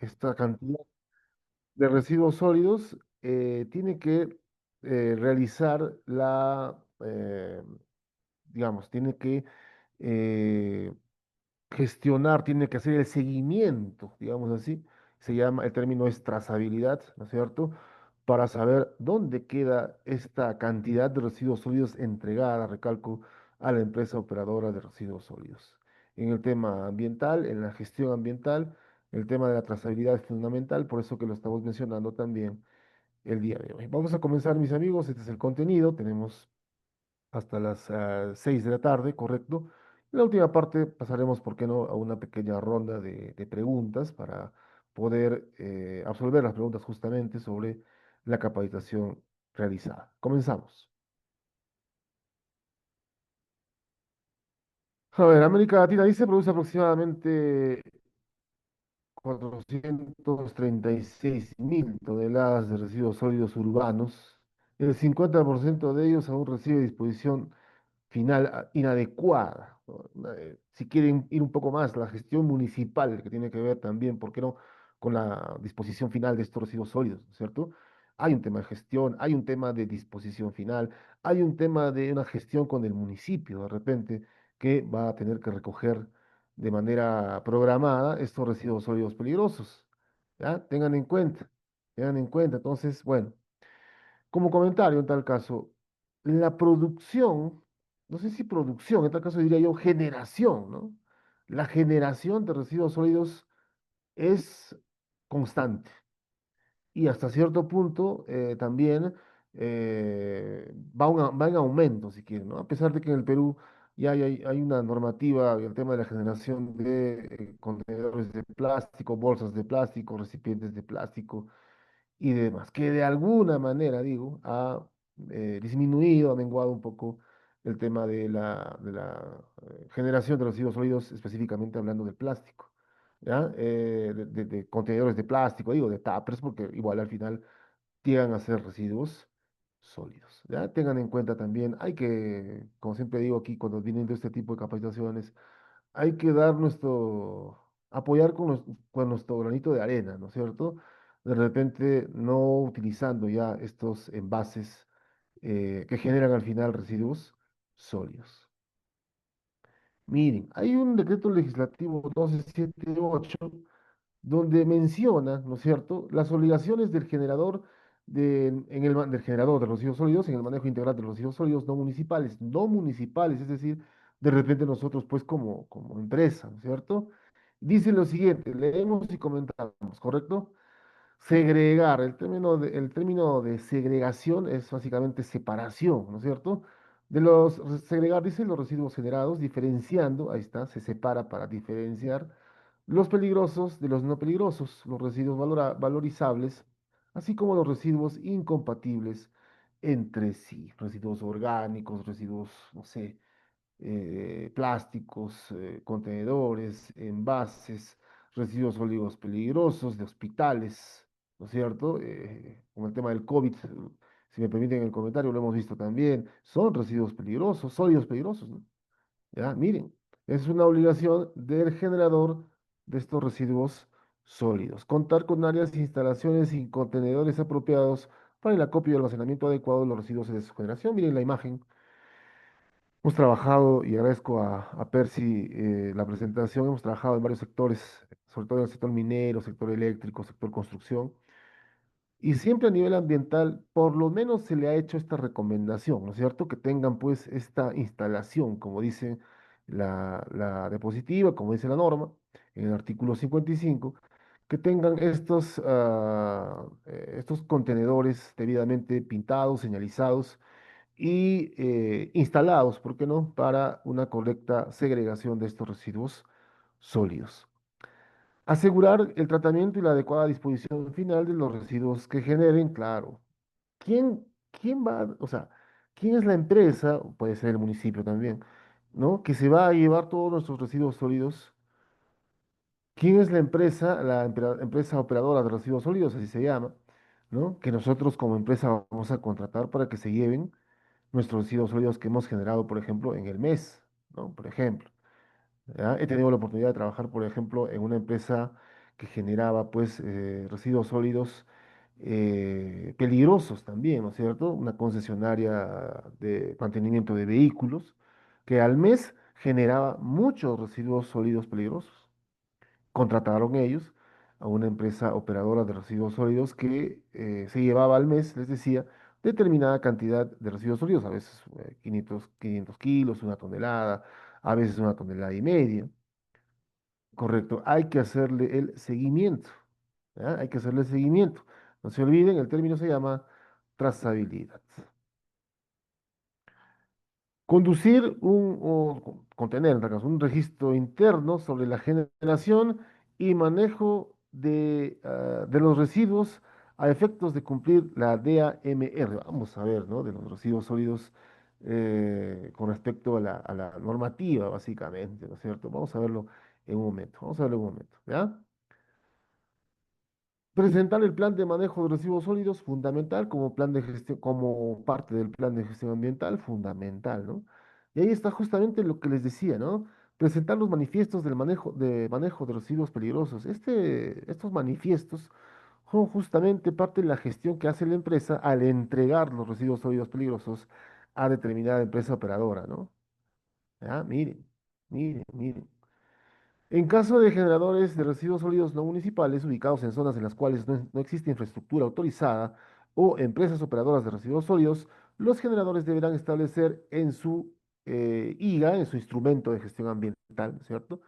esta cantidad de residuos sólidos, tiene que realizar digamos, tiene que eh, gestionar, tiene que hacer el seguimiento, digamos así, se llama, el término es trazabilidad, ¿no es cierto? Para saber dónde queda esta cantidad de residuos sólidos entregada, recalco, a la empresa operadora de residuos sólidos. En el tema ambiental, en la gestión ambiental, el tema de la trazabilidad es fundamental, por eso que lo estamos mencionando también el día de hoy. Vamos a comenzar, mis amigos, este es el contenido, tenemos hasta las 6 de la tarde, ¿correcto? En la última parte pasaremos, ¿por qué no?, a una pequeña ronda de preguntas para poder absolver las preguntas justamente sobre la capacitación realizada. Comenzamos. A ver, América Latina dice produce aproximadamente 436.000 toneladas de residuos sólidos urbanos. El 50% de ellos aún recibe disposición final inadecuada, ¿no? Si quieren ir un poco más, la gestión municipal, que tiene que ver también, ¿por qué no?, con la disposición final de estos residuos sólidos, ¿no es cierto? Hay un tema de gestión, hay un tema de disposición final, hay un tema de una gestión con el municipio, de repente, que va a tener que recoger de manera programada estos residuos sólidos peligrosos. ¿Ya? Tengan en cuenta. Entonces, bueno. Como comentario, en tal caso, la producción, no sé si producción, en tal caso diría yo generación, ¿no? La generación de residuos sólidos es constante y hasta cierto punto también va en aumento, si quieren, ¿no? A pesar de que en el Perú ya hay una normativa en el tema de la generación de contenedores de plástico, bolsas de plástico, recipientes de plástico y demás, que de alguna manera, digo, ha disminuido, ha menguado un poco el tema de la generación de residuos sólidos, específicamente hablando del plástico, ¿ya? De contenedores de plástico, digo, de tuppers, porque igual al final llegan a ser residuos sólidos, ¿ya? Tengan en cuenta también, hay que, como siempre digo aquí, cuando vienen de este tipo de capacitaciones, hay que dar apoyar con nuestro granito de arena, ¿no es cierto? De repente no utilizando ya estos envases que generan al final residuos sólidos. Miren, hay un decreto legislativo 1278 donde menciona, ¿no es cierto?, las obligaciones del generador del generador de residuos sólidos en el manejo integral de los residuos sólidos no municipales, es decir, de repente nosotros, pues, como empresa, ¿no es cierto? Dice lo siguiente, leemos y comentamos, ¿correcto? Segregar, el término de segregación es básicamente separación, ¿no es cierto? Segregar, dice, los residuos generados, diferenciando, ahí está, se separa para diferenciar los peligrosos de los no peligrosos, los residuos valorizables, así como los residuos incompatibles entre sí, residuos orgánicos, residuos, no sé, plásticos, contenedores, envases, residuos sólidos peligrosos de hospitales, ¿no es cierto? Con el tema del COVID, si me permiten el comentario, lo hemos visto también, son residuos peligrosos, sólidos peligrosos, ¿no? Ya, miren, es una obligación del generador de estos residuos sólidos. Contar con áreas, instalaciones y contenedores apropiados para el acopio y almacenamiento adecuado de los residuos de su generación. Miren la imagen. Hemos trabajado, y agradezco a Percy la presentación, hemos trabajado en varios sectores, sobre todo en el sector minero, sector eléctrico, sector construcción, y siempre a nivel ambiental, por lo menos se le ha hecho esta recomendación, ¿no es cierto? Que tengan pues esta instalación, como dice la diapositiva, como dice la norma, en el artículo 55, que tengan estos contenedores debidamente pintados, señalizados y instalados, ¿por qué no?, para una correcta segregación de estos residuos sólidos. Asegurar el tratamiento y la adecuada disposición final de los residuos que generen, claro. ¿Quién va, o sea, quién es la empresa, o puede ser el municipio también, ¿no?, que se va a llevar todos nuestros residuos sólidos? ¿Quién es la empresa, empresa operadora de residuos sólidos, así se llama, ¿no?, que nosotros como empresa vamos a contratar para que se lleven nuestros residuos sólidos que hemos generado, por ejemplo, en el mes, ¿no? Por ejemplo. ¿Ya? He tenido la oportunidad de trabajar, por ejemplo, en una empresa que generaba pues residuos sólidos peligrosos también, ¿no es cierto? Una concesionaria de mantenimiento de vehículos que al mes generaba muchos residuos sólidos peligrosos. Contrataron ellos a una empresa operadora de residuos sólidos que se llevaba al mes, les decía, determinada cantidad de residuos sólidos, a veces 500 kilos, una tonelada, a veces una tonelada y media. Correcto, hay que hacerle el seguimiento, ¿ya? Hay que hacerle el seguimiento. No se olviden, el término se llama trazabilidad. Conducir contener, en tal caso, un registro interno sobre la generación y manejo de los residuos a efectos de cumplir la DAMR. Vamos a ver, ¿no? De los residuos sólidos con respecto a la normativa, básicamente, ¿no es cierto? Vamos a verlo en un momento. Vamos a verlo en un momento, ¿ya? Presentar el plan de manejo de residuos sólidos, fundamental, como plan de gestión, como parte del plan de gestión ambiental, fundamental, ¿no? Y ahí está justamente lo que les decía, ¿no? Presentar los manifiestos del manejo de residuos peligrosos. Estos manifiestos son justamente parte de la gestión que hace la empresa al entregar los residuos sólidos peligrosos a determinada empresa operadora, ¿no? ¿Ya? Miren, miren, miren. En caso de generadores de residuos sólidos no municipales ubicados en zonas en las cuales no existe infraestructura autorizada o empresas operadoras de residuos sólidos, los generadores deberán establecer en su IGA, en su instrumento de gestión ambiental, ¿no es cierto?,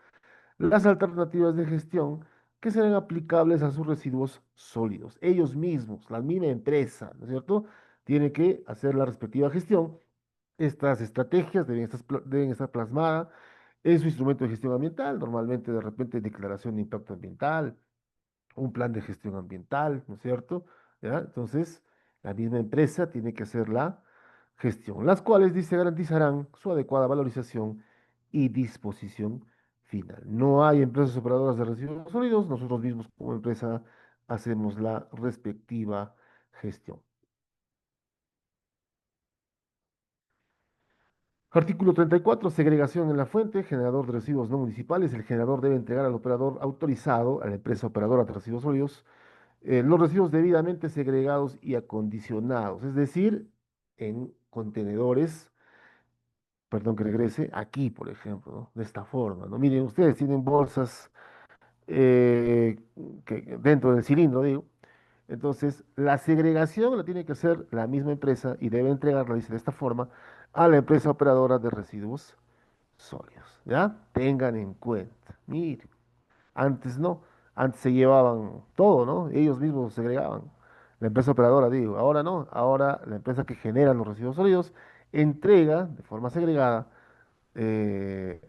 las alternativas de gestión que serán aplicables a sus residuos sólidos. Ellos mismos, la misma empresa, ¿no es cierto?, tiene que hacer la respectiva gestión. Estas estrategias deben estar plasmadas en su instrumento de gestión ambiental, normalmente de repente declaración de impacto ambiental, un plan de gestión ambiental, ¿no es cierto? ¿Ya? Entonces, la misma empresa tiene que hacer la gestión, las cuales dice garantizarán su adecuada valorización y disposición final. No hay empresas operadoras de residuos sólidos, nosotros mismos como empresa hacemos la respectiva gestión. Artículo 34, segregación en la fuente, generador de residuos no municipales. El generador debe entregar al operador autorizado, a la empresa operadora de residuos sólidos, los residuos debidamente segregados y acondicionados, es decir, en contenedores, perdón que regrese, aquí, por ejemplo, ¿no? De esta forma, ¿no? Miren, ustedes tienen bolsas eh, dentro del cilindro, digo. Entonces, la segregación la tiene que hacer la misma empresa y debe entregarla, dice, de esta forma, a la empresa operadora de residuos sólidos, ¿ya? Tengan en cuenta. Miren, antes no, antes se llevaban todo, ¿no? Ellos mismos segregaban. La empresa operadora, digo, ahora no, ahora la empresa que genera los residuos sólidos entrega de forma segregada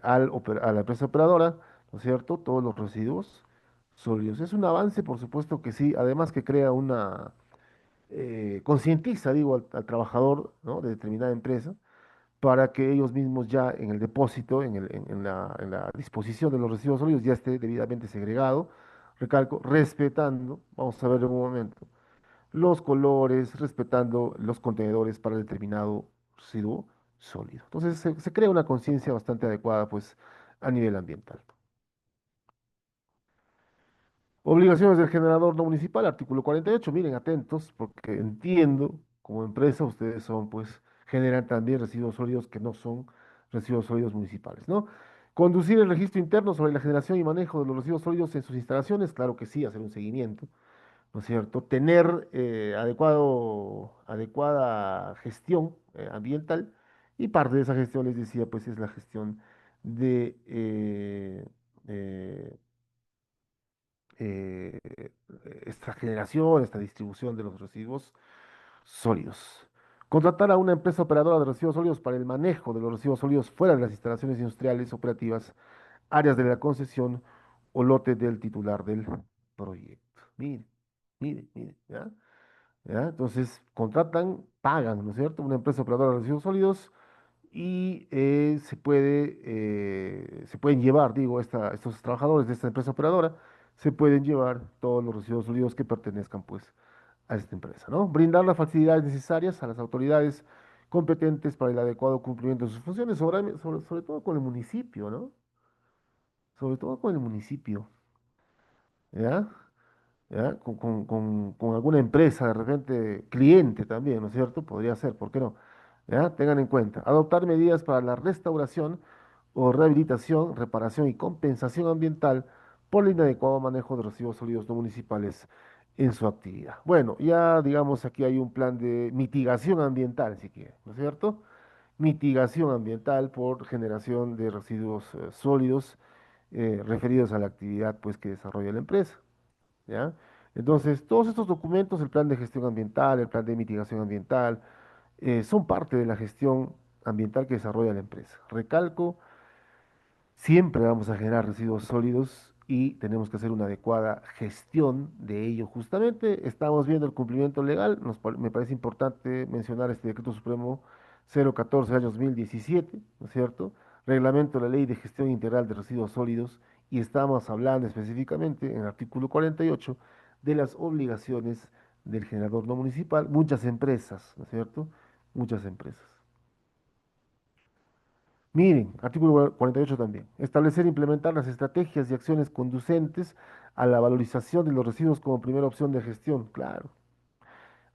a la empresa operadora, ¿no es cierto? Todos los residuos sólidos. Es un avance, por supuesto que sí, además que crea concientiza, digo, al trabajador, ¿no? De determinada empresa para que ellos mismos ya en el depósito, en la disposición de los residuos sólidos ya esté debidamente segregado, recalco, respetando, vamos a ver en un momento, los colores, respetando los contenedores para determinado residuo sólido. Entonces se crea una conciencia bastante adecuada pues a nivel ambiental. Obligaciones del generador no municipal, artículo 48. Miren, atentos, porque entiendo, como empresa, ustedes son, pues, generan también residuos sólidos que no son residuos sólidos municipales, ¿no? Conducir el registro interno sobre la generación y manejo de los residuos sólidos en sus instalaciones, claro que sí, hacer un seguimiento, ¿no es cierto? Tener adecuada gestión ambiental, y parte de esa gestión, les decía, pues, es la gestión de eh, eh, esta generación, esta distribución de los residuos sólidos. Contratar a una empresa operadora de residuos sólidos para el manejo de los residuos sólidos fuera de las instalaciones industriales operativas, áreas de la concesión o lote del titular del proyecto. Mire, mire, mire, ¿ya? ¿Ya? Entonces, contratan, pagan, ¿no es cierto? Una empresa operadora de residuos sólidos y se pueden llevar, digo, estos trabajadores de esta empresa operadora, se pueden llevar todos los residuos sólidos que pertenezcan, pues, a esta empresa, ¿no? Brindar las facilidades necesarias a las autoridades competentes para el adecuado cumplimiento de sus funciones, sobre todo con el municipio, ¿no? Sobre todo con el municipio. ¿ya? ¿Ya? Con alguna empresa, de repente, cliente también, ¿no es cierto? Podría ser, ¿por qué no? ¿Ya? Tengan en cuenta, adoptar medidas para la restauración o rehabilitación, reparación y compensación ambiental por el inadecuado manejo de residuos sólidos no municipales en su actividad. Bueno, ya digamos aquí hay un plan de mitigación ambiental, si quieren, ¿no es cierto? Mitigación ambiental por generación de residuos sólidos referidos a la actividad pues, que desarrolla la empresa. ¿Ya? Entonces, todos estos documentos, el plan de gestión ambiental, el plan de mitigación ambiental, son parte de la gestión ambiental que desarrolla la empresa. Recalco, siempre vamos a generar residuos sólidos y tenemos que hacer una adecuada gestión de ello. Justamente estamos viendo el cumplimiento legal. Me parece importante mencionar este decreto supremo 014 año 2017, ¿no es cierto? Reglamento de la Ley de Gestión Integral de Residuos Sólidos y estamos hablando específicamente en el artículo 48 de las obligaciones del generador no municipal. Muchas empresas, ¿no es cierto? Muchas empresas. Miren, artículo 48 también. Establecer e implementar las estrategias y acciones conducentes a la valorización de los residuos como primera opción de gestión. Claro.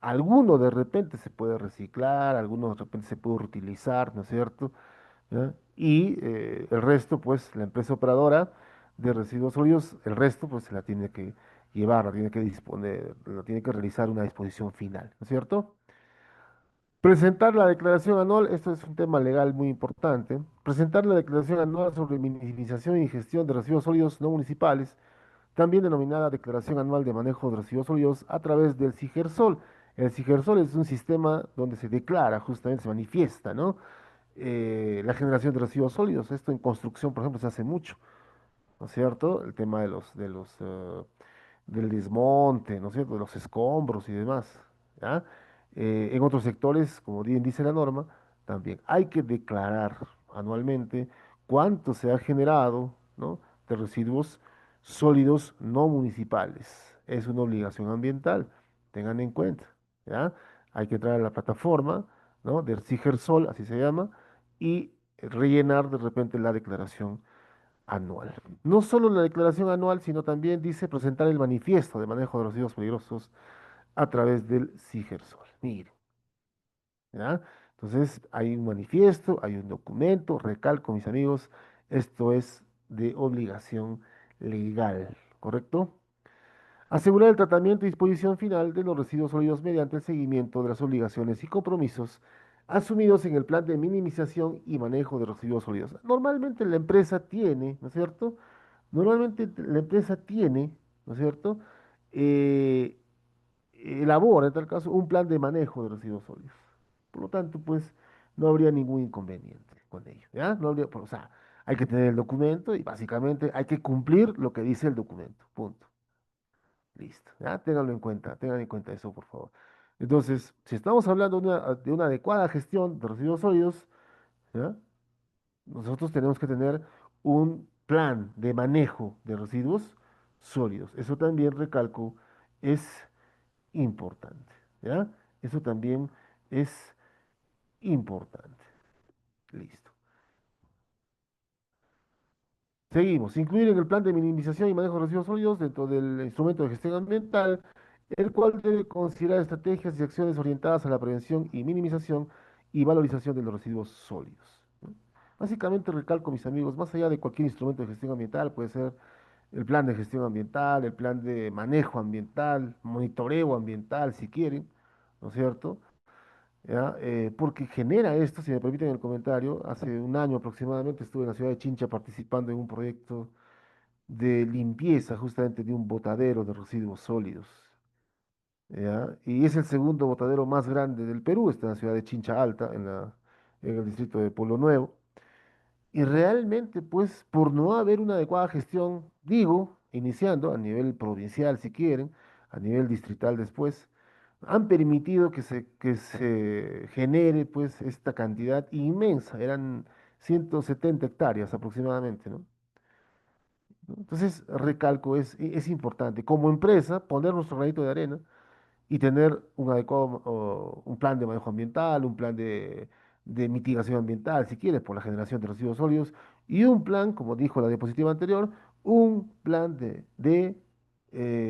Alguno de repente se puede reciclar, alguno de repente se puede reutilizar, ¿no es cierto? ¿Ya? Y el resto, pues, la empresa operadora de residuos sólidos, el resto, pues, se la tiene que llevar, la tiene que disponer, la tiene que realizar una disposición final, ¿no es cierto? Presentar la declaración anual, esto es un tema legal muy importante. Presentar la declaración anual sobre minimización y gestión de residuos sólidos no municipales, también denominada Declaración Anual de Manejo de Residuos Sólidos a través del CIGERSOL. El CIGERSOL es un sistema donde se declara, justamente se manifiesta, ¿no? La generación de residuos sólidos. Esto en construcción, por ejemplo, se hace mucho, ¿no es cierto? El tema del desmonte, ¿no es cierto? De los escombros y demás, ¿ya? En otros sectores, como bien dice la norma, también hay que declarar anualmente cuánto se ha generado, ¿no? De residuos sólidos no municipales. Es una obligación ambiental, tengan en cuenta, ¿ya? Hay que entrar a la plataforma, ¿no? Del CIGERSOL, así se llama, y rellenar de repente la declaración anual. No solo la declaración anual, sino también dice presentar el manifiesto de manejo de residuos peligrosos a través del CIGERSOL. Mire, ¿ya? Entonces, hay un manifiesto, hay un documento, recalco, mis amigos, esto es de obligación legal, ¿correcto? Asegurar el tratamiento y disposición final de los residuos sólidos mediante el seguimiento de las obligaciones y compromisos asumidos en el plan de minimización y manejo de residuos sólidos. Normalmente la empresa tiene, ¿no es cierto? Normalmente la empresa tiene, ¿no es cierto? Eh, Elabora, en tal caso, un plan de manejo de residuos sólidos. Por lo tanto, pues, no habría ningún inconveniente con ello, ¿ya? No habría, o sea, hay que tener el documento y básicamente hay que cumplir lo que dice el documento, punto. Listo, ¿ya? Ténganlo en cuenta, tengan en cuenta eso, por favor. Entonces, si estamos hablando de una adecuada gestión de residuos sólidos, ¿ya? Nosotros tenemos que tener un plan de manejo de residuos sólidos. Eso también, recalco, es importante, ¿ya? Eso también es importante. Listo. Seguimos. Incluir en el plan de minimización y manejo de residuos sólidos dentro del instrumento de gestión ambiental, el cual debe considerar estrategias y acciones orientadas a la prevención y minimización y valorización de los residuos sólidos, ¿no? Básicamente, recalco, mis amigos, más allá de cualquier instrumento de gestión ambiental, puede ser el plan de gestión ambiental, el plan de manejo ambiental, monitoreo ambiental, si quieren, ¿no es cierto? ¿Ya? Porque genera esto, si me permiten el comentario, hace un año aproximadamente estuve en la ciudad de Chincha participando en un proyecto de limpieza justamente de un botadero de residuos sólidos, ¿ya? Y es el segundo botadero más grande del Perú, está en la ciudad de Chincha Alta, en el distrito de Pueblo Nuevo. Y realmente, pues, por no haber una adecuada gestión, digo, iniciando a nivel provincial, si quieren, a nivel distrital después, han permitido que se genere, pues, esta cantidad inmensa, eran 170 hectáreas aproximadamente, ¿no? ¿No? Entonces, recalco, es importante como empresa poner nuestro granito de arena y tener un adecuado, un plan de manejo ambiental, un plan de mitigación ambiental, si quieres, por la generación de residuos sólidos, y un plan, como dijo la diapositiva anterior, un plan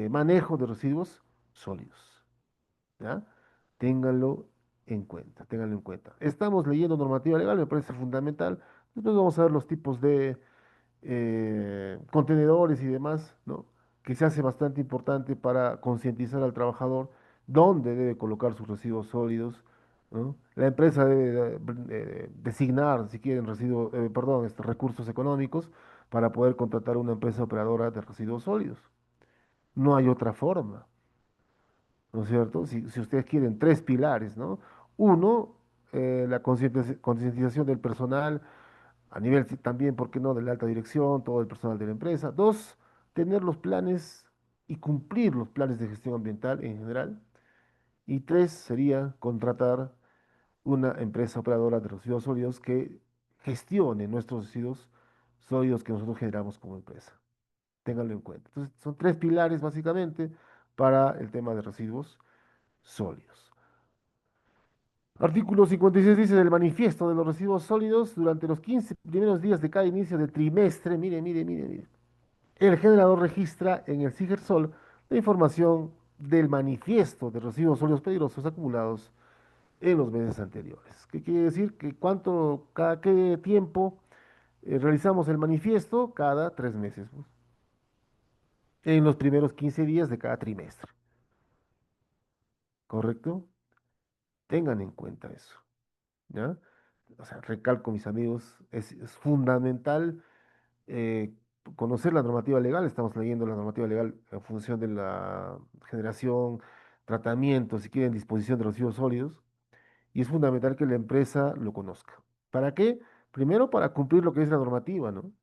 manejo de residuos sólidos. ¿Ya? Ténganlo en cuenta, ténganlo en cuenta. Estamos leyendo normativa legal, me parece fundamental. Después vamos a ver los tipos de contenedores y demás, ¿no? Que se hace bastante importante para concientizar al trabajador dónde debe colocar sus residuos sólidos, ¿no? La empresa debe designar, si quieren, perdón, recursos económicos para poder contratar una empresa operadora de residuos sólidos. No hay otra forma. ¿No es cierto? Si ustedes quieren tres pilares, ¿no? Uno, la concientización del personal a nivel también, ¿por qué no?, de la alta dirección, todo el personal de la empresa. Dos, tener los planes y cumplir los planes de gestión ambiental en general. Y tres, sería contratar una empresa operadora de residuos sólidos que gestione nuestros residuos sólidos que nosotros generamos como empresa. Ténganlo en cuenta. Entonces, son tres pilares básicamente para el tema de residuos sólidos. Artículo 56 dice del manifiesto de los residuos sólidos durante los 15 primeros días de cada inicio de trimestre. Mire, mire, mire, mire. El generador registra en el SIGERSOL la información del manifiesto de residuos sólidos peligrosos acumulados en los meses anteriores. ¿Qué quiere decir? Que cada qué tiempo realizamos el manifiesto cada 3 meses, ¿no? En los primeros 15 días de cada trimestre. ¿Correcto? Tengan en cuenta eso. ¿Ya? O sea, recalco, mis amigos, es fundamental eh, conocer la normativa legal. Estamos leyendo la normativa legal en función de la generación, tratamiento, si quieren, disposición de residuos sólidos, y es fundamental que la empresa lo conozca. ¿Para qué? Primero, para cumplir lo que es la normativa, ¿no?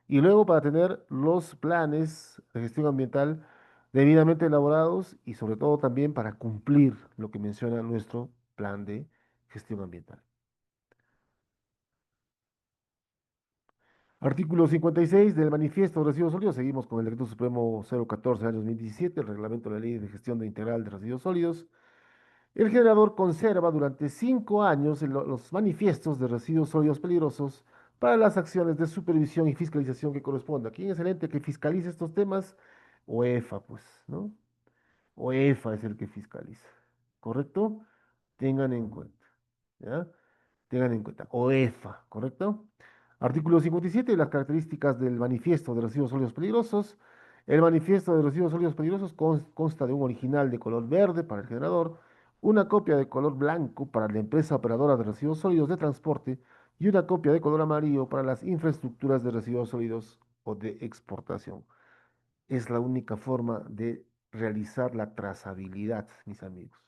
Y luego para tener los planes de gestión ambiental debidamente elaborados y sobre todo también para cumplir lo que menciona nuestro plan de gestión ambiental. Artículo 56 del Manifiesto de Residuos Sólidos. Seguimos con el Decreto Supremo 014 del 2017, el Reglamento de la Ley de Gestión Integral de Residuos Sólidos. El generador conserva durante 5 años los manifiestos de residuos sólidos peligrosos para las acciones de supervisión y fiscalización que corresponda. ¿Quién es el ente que fiscaliza estos temas? OEFA, pues, ¿no? OEFA es el que fiscaliza. ¿Correcto? Tengan en cuenta. ¿Ya? Tengan en cuenta. OEFA, ¿correcto? Artículo 57, las características del manifiesto de residuos sólidos peligrosos. El manifiesto de residuos sólidos peligrosos consta de un original de color verde para el generador, una copia de color blanco para la empresa operadora de residuos sólidos de transporte y una copia de color amarillo para las infraestructuras de residuos sólidos o de exportación. Es la única forma de realizar la trazabilidad, mis amigos,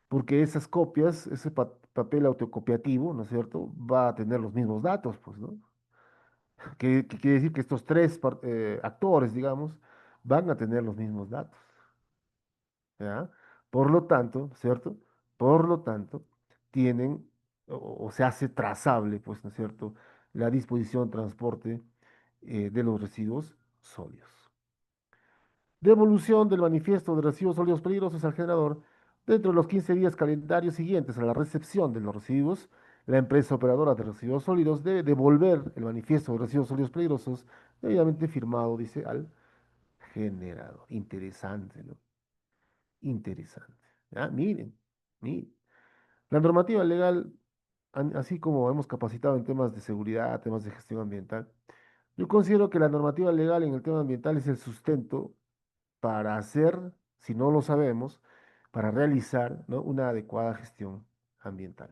porque esas copias, ese papel autocopiativo, ¿no es cierto?, va a tener los mismos datos, pues, ¿no? Que quiere decir que estos tres actores, digamos, van a tener los mismos datos, ¿ya? Por lo tanto, ¿cierto? Por lo tanto, tienen, o se hace trazable, pues, ¿no es cierto?, la disposición, transporte de los residuos sólidos. Devolución del manifiesto de residuos sólidos peligrosos al generador dentro de los 15 días calendarios siguientes a la recepción de los residuos. La empresa operadora de residuos sólidos debe devolver el manifiesto de residuos sólidos peligrosos debidamente firmado, dice, al generador. Interesante, ¿no? Interesante. ¿Ya? Miren, miren. La normativa legal, así como hemos capacitado en temas de seguridad, temas de gestión ambiental, yo considero que la normativa legal en el tema ambiental es el sustento para hacer, si no lo sabemos, para realizar, ¿no?, una adecuada gestión ambiental.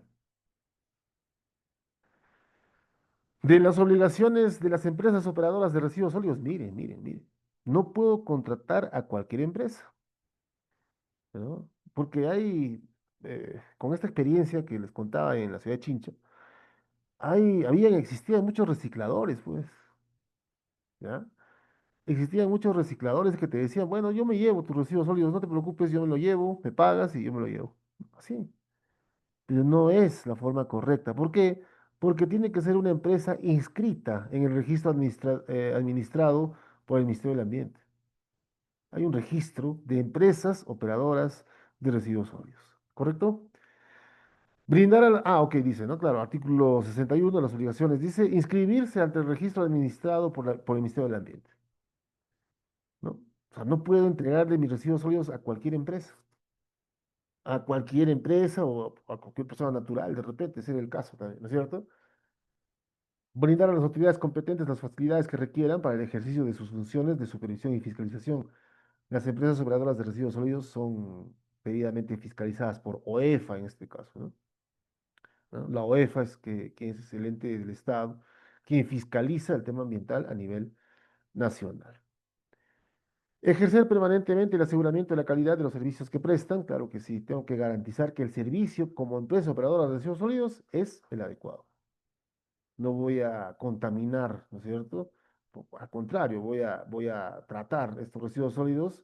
De las obligaciones de las empresas operadoras de residuos sólidos, miren, miren, miren, no puedo contratar a cualquier empresa, ¿no? Porque con esta experiencia que les contaba en la ciudad de Chincha, existían muchos recicladores, pues, ¿ya? Existían muchos recicladores que te decían, bueno, yo me llevo tus residuos sólidos, no te preocupes, yo me lo llevo, me pagas y yo me lo llevo. Así. Pero no es la forma correcta. ¿Por qué? Porque tiene que ser una empresa inscrita en el registro administrado por el Ministerio del Ambiente. Hay un registro de empresas operadoras de residuos sólidos. ¿Correcto? Ok, dice, ¿no? Claro, artículo 61 de las obligaciones dice inscribirse ante el registro administrado por el Ministerio del Ambiente, ¿no? O sea, no puedo entregarle mis residuos sólidos a cualquier empresa o a cualquier persona natural, de repente, ese es el caso también, ¿no es cierto? Brindar a las autoridades competentes las facilidades que requieran para el ejercicio de sus funciones de supervisión y fiscalización. Las empresas operadoras de residuos sólidos son debidamente fiscalizadas por OEFA en este caso, ¿no? ¿No? La OEFA que es el ente del Estado quien fiscaliza el tema ambiental a nivel nacional. Ejercer permanentemente el aseguramiento de la calidad de los servicios que prestan, claro que sí, tengo que garantizar que el servicio como empresa operadora de residuos sólidos es el adecuado. No voy a contaminar, ¿no es cierto? Al contrario, voy a tratar estos residuos sólidos,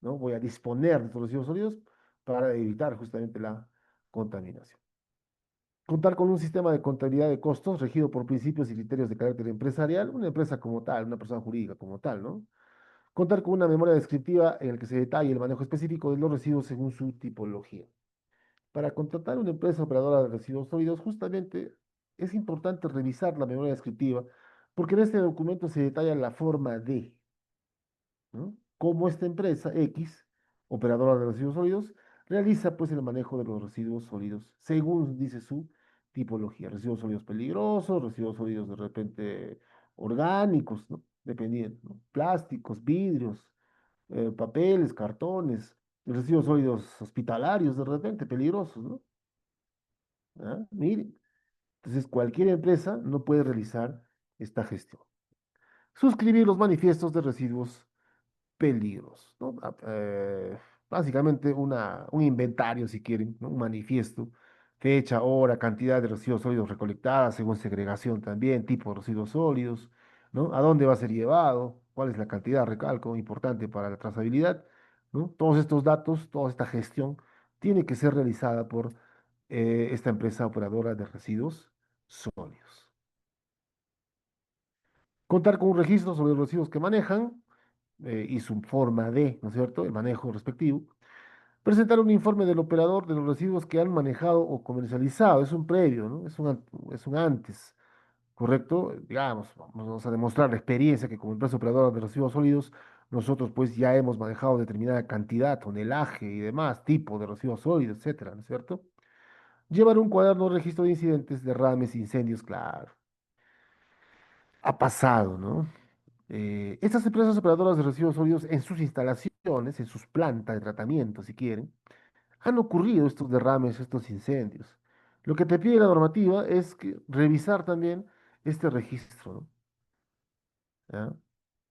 ¿no? Voy a disponer de estos residuos sólidos para evitar justamente la contaminación. Contar con un sistema de contabilidad de costos regido por principios y criterios de carácter empresarial, una empresa como tal, una persona jurídica como tal, ¿no? Contar con una memoria descriptiva en la que se detalle el manejo específico de los residuos según su tipología. Para contratar una empresa operadora de residuos sólidos, justamente es importante revisar la memoria descriptiva, porque en este documento se detalla la forma de, ¿no? Cómo esta empresa X, operadora de residuos sólidos, realiza pues el manejo de los residuos sólidos según dice su tipología. Residuos sólidos peligrosos, residuos sólidos de repente orgánicos, ¿no? Dependiendo, ¿no? Plásticos, vidrios, papeles, cartones, residuos sólidos hospitalarios de repente peligrosos, ¿no? ¿Ah? Miren, entonces cualquier empresa no puede realizar esta gestión. Suscribir los manifiestos de residuos peligros, ¿no? Básicamente un inventario, si quieren, ¿no? Un manifiesto, fecha, hora, cantidad de residuos sólidos recolectadas, según segregación también, tipo de residuos sólidos, ¿no? A dónde va a ser llevado, cuál es la cantidad, recalco, importante para la trazabilidad, ¿no? Todos estos datos, toda esta gestión tiene que ser realizada por esta empresa operadora de residuos sólidos. Contar con un registro sobre los residuos que manejan, y su forma de, ¿no es cierto?, el manejo respectivo. Presentar un informe del operador de los residuos que han manejado o comercializado. Es un previo, ¿no? Es un antes, ¿correcto? Digamos, vamos a demostrar la experiencia que como empresa operadora de residuos sólidos, nosotros pues ya hemos manejado determinada cantidad, tonelaje y demás, tipo de residuos sólidos, etcétera, ¿no es cierto? Llevar un cuaderno de registro de incidentes, derrames, incendios, claro. Ha pasado, ¿no? Estas empresas operadoras de residuos sólidos en sus instalaciones, en sus plantas de tratamiento, si quieren, han ocurrido estos derrames, estos incendios. Lo que te pide la normativa es que revisar también este registro, ¿no? ¿Ya?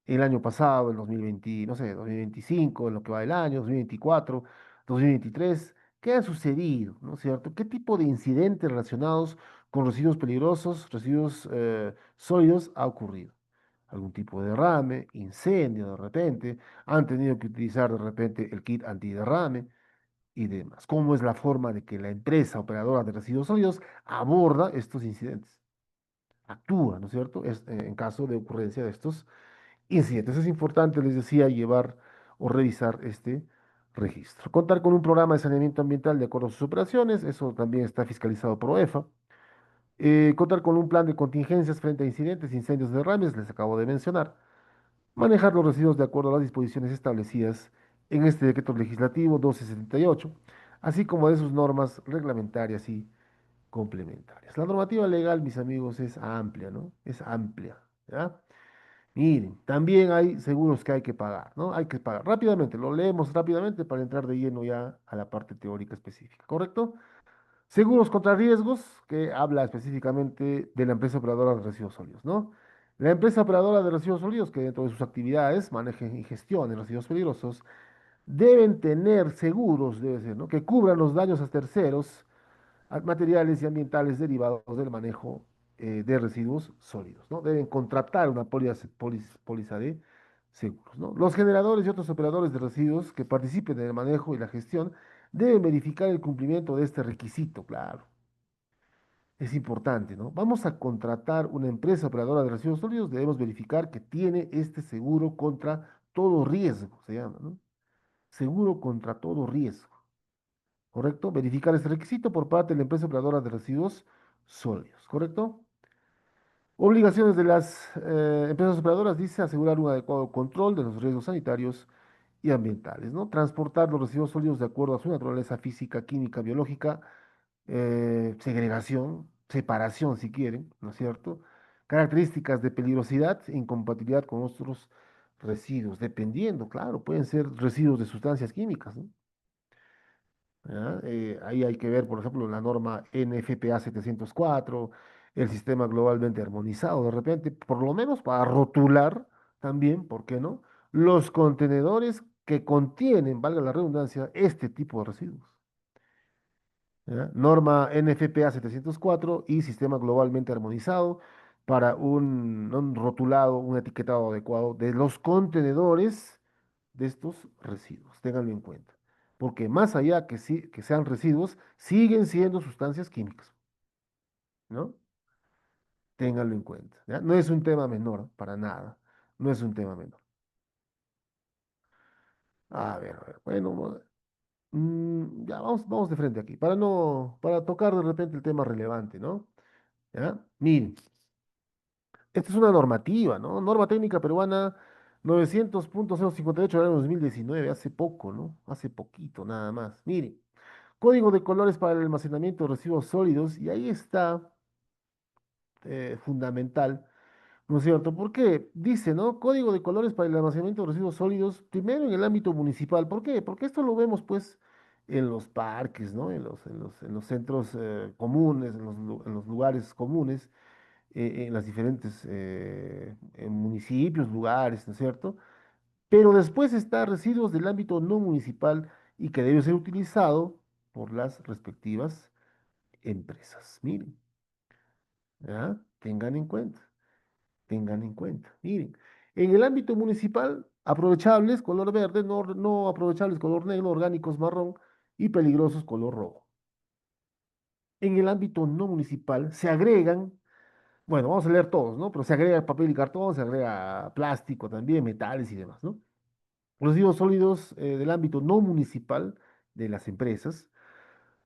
El año pasado, el 2020, no sé, 2025, en lo que va del año, 2024, 2023, ¿qué ha sucedido? ¿No es cierto? ¿Qué tipo de incidentes relacionados con residuos peligrosos, residuos sólidos ha ocurrido? ¿Algún tipo de derrame, incendio de repente? ¿Han tenido que utilizar de repente el kit antiderrame y demás? ¿Cómo es la forma de que la empresa operadora de residuos sólidos aborda estos incidentes? Actúa, ¿no es cierto? En caso de ocurrencia de estos incidentes. Es importante, les decía, llevar o revisar este registro. Contar con un programa de saneamiento ambiental de acuerdo a sus operaciones, eso también está fiscalizado por OEFA. Contar con un plan de contingencias frente a incidentes, incendios, derrames, les acabo de mencionar. Manejar los residuos de acuerdo a las disposiciones establecidas en este decreto legislativo 1278, así como de sus normas reglamentarias y complementarias. La normativa legal, mis amigos, es amplia, ¿no? Es amplia, ¿ya? Miren, también hay seguros que hay que pagar, ¿no? Hay que pagar. Rápidamente, lo leemos rápidamente para entrar de lleno ya a la parte teórica específica, ¿correcto? Seguros contra riesgos, que habla específicamente de la empresa operadora de residuos sólidos, ¿no? La empresa operadora de residuos sólidos, que dentro de sus actividades maneja y gestione residuos peligrosos, deben tener seguros, debe ser, ¿no? Que cubran los daños a terceros materiales y ambientales derivados del manejo de residuos sólidos, ¿no? Deben contratar una póliza de seguros, ¿no? Los generadores y otros operadores de residuos que participen en el manejo y la gestión deben verificar el cumplimiento de este requisito, claro. Es importante, ¿no? Vamos a contratar una empresa operadora de residuos sólidos, debemos verificar que tiene este seguro contra todo riesgo, se llama, ¿no? Seguro contra todo riesgo. ¿Correcto? Verificar este requisito por parte de la empresa operadora de residuos sólidos, ¿correcto? Obligaciones de las empresas operadoras dice asegurar un adecuado control de los riesgos sanitarios y ambientales, ¿no? Transportar los residuos sólidos de acuerdo a su naturaleza física, química, biológica, segregación, separación, si quieren, ¿no es cierto? Características de peligrosidad e incompatibilidad con otros residuos, dependiendo, claro, pueden ser residuos de sustancias químicas, ¿no? ¿Ya? Ahí hay que ver, por ejemplo, la norma NFPA 704, el sistema globalmente armonizado, de repente, por lo menos para rotular también, ¿por qué no? Los contenedores que contienen, valga la redundancia, este tipo de residuos. ¿Ya? Norma NFPA 704 y sistema globalmente armonizado para un rotulado, un etiquetado adecuado de los contenedores de estos residuos. Ténganlo en cuenta. Porque más allá que, que sean residuos, siguen siendo sustancias químicas, ¿no? Ténganlo en cuenta. ¿Ya? No es un tema menor, para nada. No es un tema menor. A ver. Bueno, ya vamos de frente aquí. Para tocar de repente el tema relevante, ¿no? ¿Ya? Miren. Esta es una normativa, ¿no? Norma técnica peruana 900.058 del año 2019, hace poco, ¿no? Hace poquito, nada más. Mire, código de colores para el almacenamiento de residuos sólidos, y ahí está fundamental, ¿no es cierto? Porque dice, ¿no? Código de colores para el almacenamiento de residuos sólidos, primero en el ámbito municipal. ¿Por qué? Porque esto lo vemos, pues, en los parques, ¿no? En los centros comunes, en los lugares comunes en las diferentes en municipios, lugares, ¿no es cierto? Pero después está residuos del ámbito no municipal y que debe ser utilizado por las respectivas empresas. Miren, ¿ya? Tengan en cuenta, tengan en cuenta. Miren, en el ámbito municipal, aprovechables color verde, no aprovechables color negro, orgánicos marrón y peligrosos color rojo. En el ámbito no municipal se agregan. Bueno, vamos a leer todos, ¿no? Pero se agrega papel y cartón, se agrega plástico también, metales y demás, ¿no? Residuos sólidos del ámbito no municipal de las empresas.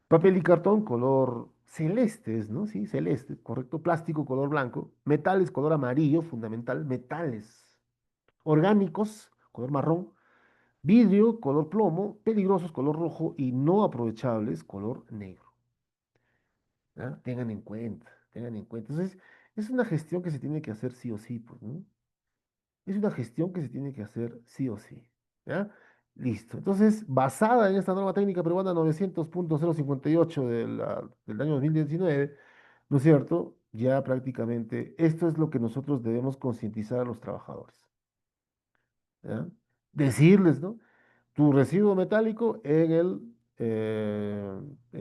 Papel y cartón color celeste, ¿no? Sí, celeste, correcto. Plástico color blanco. Metales color amarillo, fundamental. Metales orgánicos color marrón. Vidrio color plomo. Peligrosos color rojo y no aprovechables color negro. ¿Ya? Tengan en cuenta, tengan en cuenta. Entonces, es una gestión que se tiene que hacer sí o sí, pues, ¿no? Es una gestión que se tiene que hacer sí o sí. ¿Ya? Listo. Entonces, basada en esta norma técnica peruana 900.058 del año 2019, ¿no es cierto? Ya prácticamente esto es lo que nosotros debemos concientizar a los trabajadores. ¿Ya? Decirles, ¿no? Tu residuo metálico en el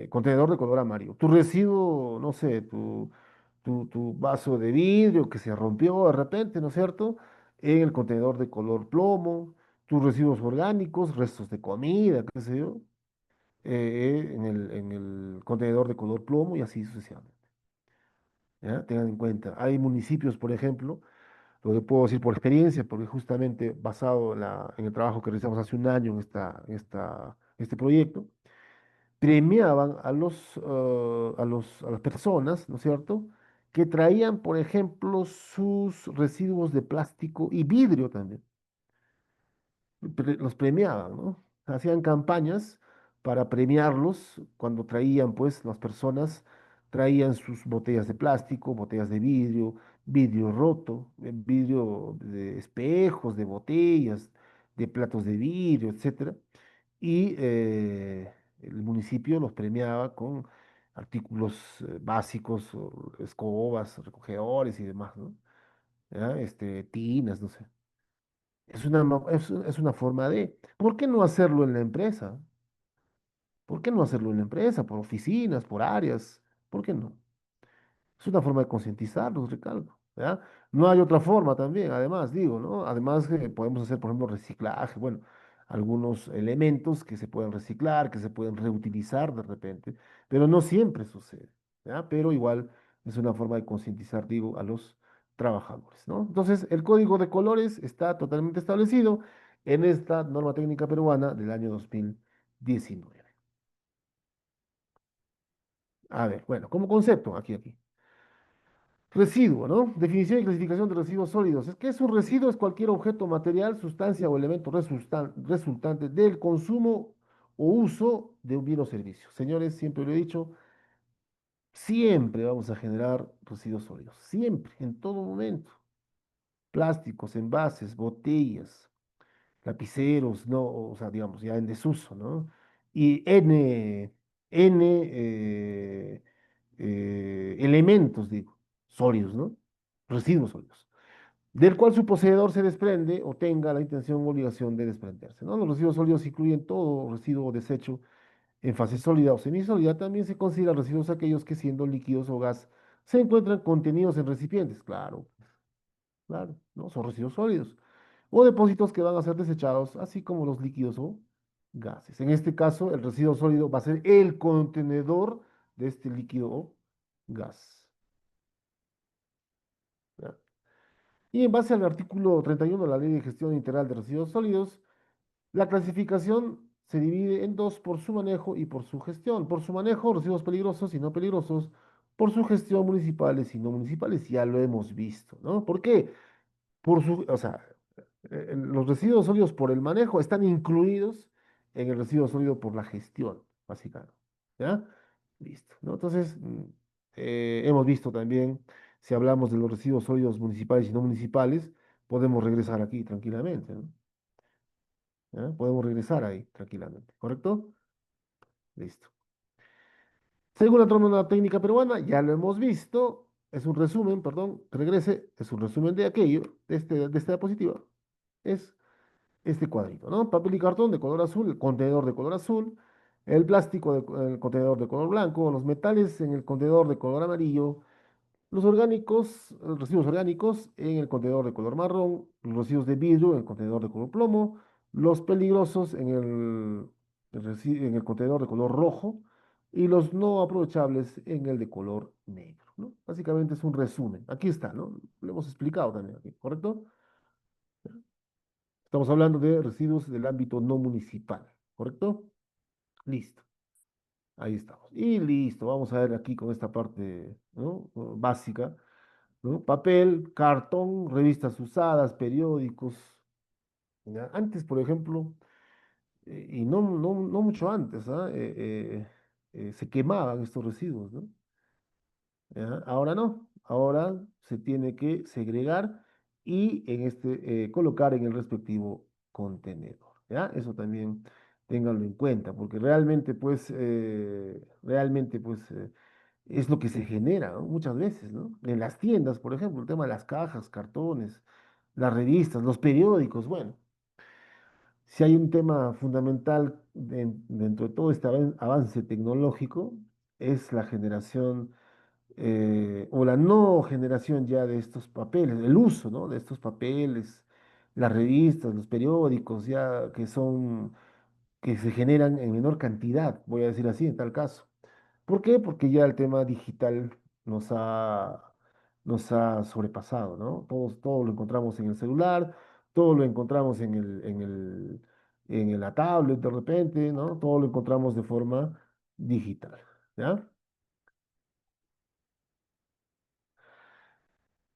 contenedor de color amarillo. Tu residuo, no sé, tu vaso de vidrio que se rompió de repente, ¿no es cierto? En el contenedor de color plomo. Tus residuos orgánicos, restos de comida, qué sé yo, en el contenedor de color plomo y así sucesivamente. ¿Ya? Tengan en cuenta. Hay municipios, por ejemplo, lo que puedo decir por experiencia, porque justamente basado en el trabajo que realizamos hace un año en este proyecto, premiaban a las personas, ¿no es cierto?, que traían, por ejemplo, sus residuos de plástico y vidrio también. Los premiaban, ¿no? Hacían campañas para premiarlos cuando traían, pues, las personas traían sus botellas de plástico, botellas de vidrio, vidrio roto, vidrio de espejos, de botellas, de platos de vidrio, etcétera. Y el municipio los premiaba con artículos básicos, o escobas, recogedores y demás, ¿no? ¿Ya? Tinas, no sé. Es una forma de. ¿Por qué no hacerlo en la empresa? ¿Por qué no hacerlo en la empresa? Por oficinas, por áreas. ¿Por qué no? Es una forma de concientizarlos, Ricardo. ¿Ya? No hay otra forma también, además, digo, ¿no? Además que podemos hacer, por ejemplo, reciclaje, bueno, algunos elementos que se pueden reciclar, que se pueden reutilizar de repente, pero no siempre sucede, ¿ya? Pero igual es una forma de concientizar, digo, a los trabajadores, ¿no? Entonces, el código de colores está totalmente establecido en esta norma técnica peruana del año 2019. A ver, bueno, como concepto, aquí. Residuo, ¿no? Definición y clasificación de residuos sólidos. Es que es un residuo, es cualquier objeto, material, sustancia o elemento resultante del consumo o uso de un bien o servicio. Señores, siempre lo he dicho, siempre vamos a generar residuos sólidos. Siempre, en todo momento. Plásticos, envases, botellas, lapiceros, ¿no? O sea, digamos, ya en desuso, ¿no? Y elementos, digo, sólidos, ¿no? Residuos sólidos, del cual su poseedor se desprende o tenga la intención o obligación de desprenderse, ¿no? Los residuos sólidos incluyen todo residuo o desecho en fase sólida o semisólida. También se consideran residuos aquellos que, siendo líquidos o gas, se encuentran contenidos en recipientes. Claro, claro, ¿no? Son residuos sólidos. O depósitos que van a ser desechados, así como los líquidos o gases. En este caso, el residuo sólido va a ser el contenedor de este líquido o gas. ¿Ya? Y en base al artículo 31 de la Ley de Gestión Integral de Residuos Sólidos, la clasificación se divide en dos: por su manejo y por su gestión. Por su manejo, residuos peligrosos y no peligrosos; por su gestión, municipales y no municipales. Ya lo hemos visto, ¿no? ¿Por qué? O sea, los residuos sólidos por el manejo están incluidos en el residuo sólido por la gestión, básicamente. ¿Ya? Listo, ¿no? Entonces, hemos visto también, si hablamos de los residuos sólidos municipales y no municipales, podemos regresar aquí tranquilamente, ¿no? ¿Ya? Podemos regresar ahí tranquilamente, ¿correcto? Listo. Según la norma técnica peruana, ya lo hemos visto, es un resumen, perdón, que regrese, es un resumen de aquello, de esta diapositiva, es este cuadrito, ¿no? Papel y cartón de color azul, el contenedor de color azul, el plástico el contenedor de color blanco, los metales en el contenedor de color amarillo, los orgánicos, residuos orgánicos en el contenedor de color marrón, los residuos de vidrio en el contenedor de color plomo, los peligrosos en el contenedor de color rojo y los no aprovechables en el de color negro, ¿no? Básicamente es un resumen. Aquí está, ¿no? Lo hemos explicado también aquí, ¿correcto? Estamos hablando de residuos del ámbito no municipal, ¿correcto? Listo, ahí estamos. Y listo, vamos a ver aquí con esta parte, ¿no? Básica, ¿no? Papel, cartón, revistas usadas, periódicos. ¿Ya? Antes, por ejemplo, y no mucho antes, ¿ah? Se quemaban estos residuos, ¿no? ¿Ya? Ahora no, ahora se tiene que segregar y colocar en el respectivo contenedor, ¿ya? Eso también ténganlo en cuenta, porque realmente, pues, es lo que se genera, ¿no? Muchas veces, ¿no? En las tiendas, por ejemplo, el tema de las cajas, cartones, las revistas, los periódicos. Bueno, si hay un tema fundamental dentro de todo este avance tecnológico, es la generación, o la no generación ya de estos papeles, el uso, ¿no? De estos papeles, las revistas, los periódicos, ya que se generan en menor cantidad, voy a decir así, en tal caso. ¿Por qué? Porque ya el tema digital nos ha, nos ha sobrepasado, ¿no? Todo lo encontramos en el celular, todo lo encontramos en la tablet de repente, ¿no? Todo lo encontramos de forma digital, ¿ya?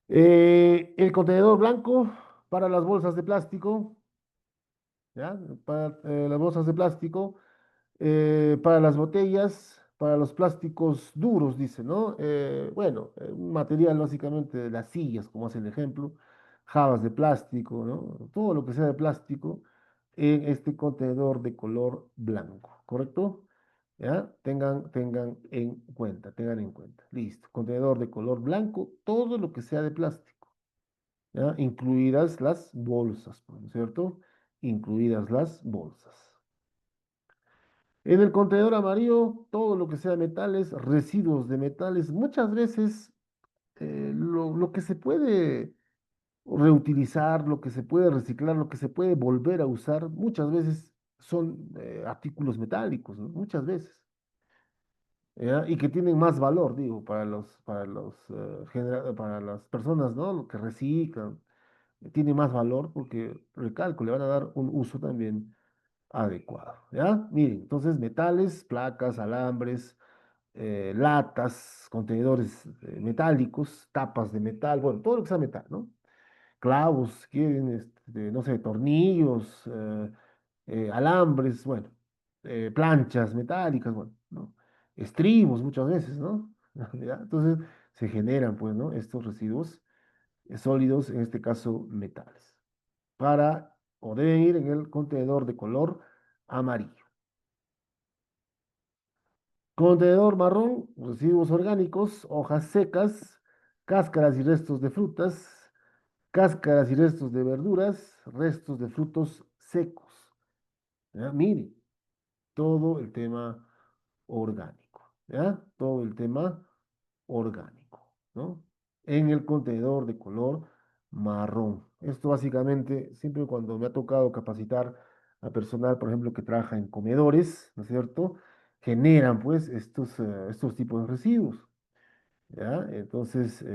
El contenedor blanco para las bolsas de plástico, ¿ya? Para las bolsas de plástico, para las botellas, para los plásticos duros, dice, ¿no? Bueno, un material básicamente de las sillas, como hace el ejemplo, jabas de plástico, ¿no? Todo lo que sea de plástico en este contenedor de color blanco, ¿correcto? ¿Ya? Tengan en cuenta. Listo. Contenedor de color blanco, todo lo que sea de plástico, ¿ya? Incluidas las bolsas, ¿no es cierto? Incluidas las bolsas. En el contenedor amarillo, todo lo que sea metales, residuos de metales, muchas veces lo que se puede reutilizar, lo que se puede reciclar, lo que se puede volver a usar, muchas veces son artículos metálicos, ¿no? Muchas veces. ¿Ya? Y que tienen más valor, digo, para las personas, ¿no? Que reciclan, tiene más valor porque, recalco, le van a dar un uso también adecuado, ¿ya? Miren, entonces metales, placas, alambres, latas, contenedores metálicos, tapas de metal, bueno, todo lo que sea metal, ¿no? Clavos, quieren, no sé, tornillos, alambres, bueno, planchas metálicas, bueno, ¿no? Estribos muchas veces, ¿no? ¿Ya? Entonces se generan, pues, ¿no? Estos residuos sólidos, en este caso metales, para o deben ir en el contenedor de color amarillo. Contenedor marrón, residuos orgánicos, hojas secas, cáscaras y restos de frutas, cáscaras y restos de verduras, restos de frutos secos. ¿Ya? Mire, todo el tema orgánico, ¿ya? Todo el tema orgánico, ¿no? En el contenedor de color marrón. Esto básicamente, siempre cuando me ha tocado capacitar a personal, por ejemplo, que trabaja en comedores, ¿no es cierto? Generan pues estos tipos de residuos, ¿ya? Entonces,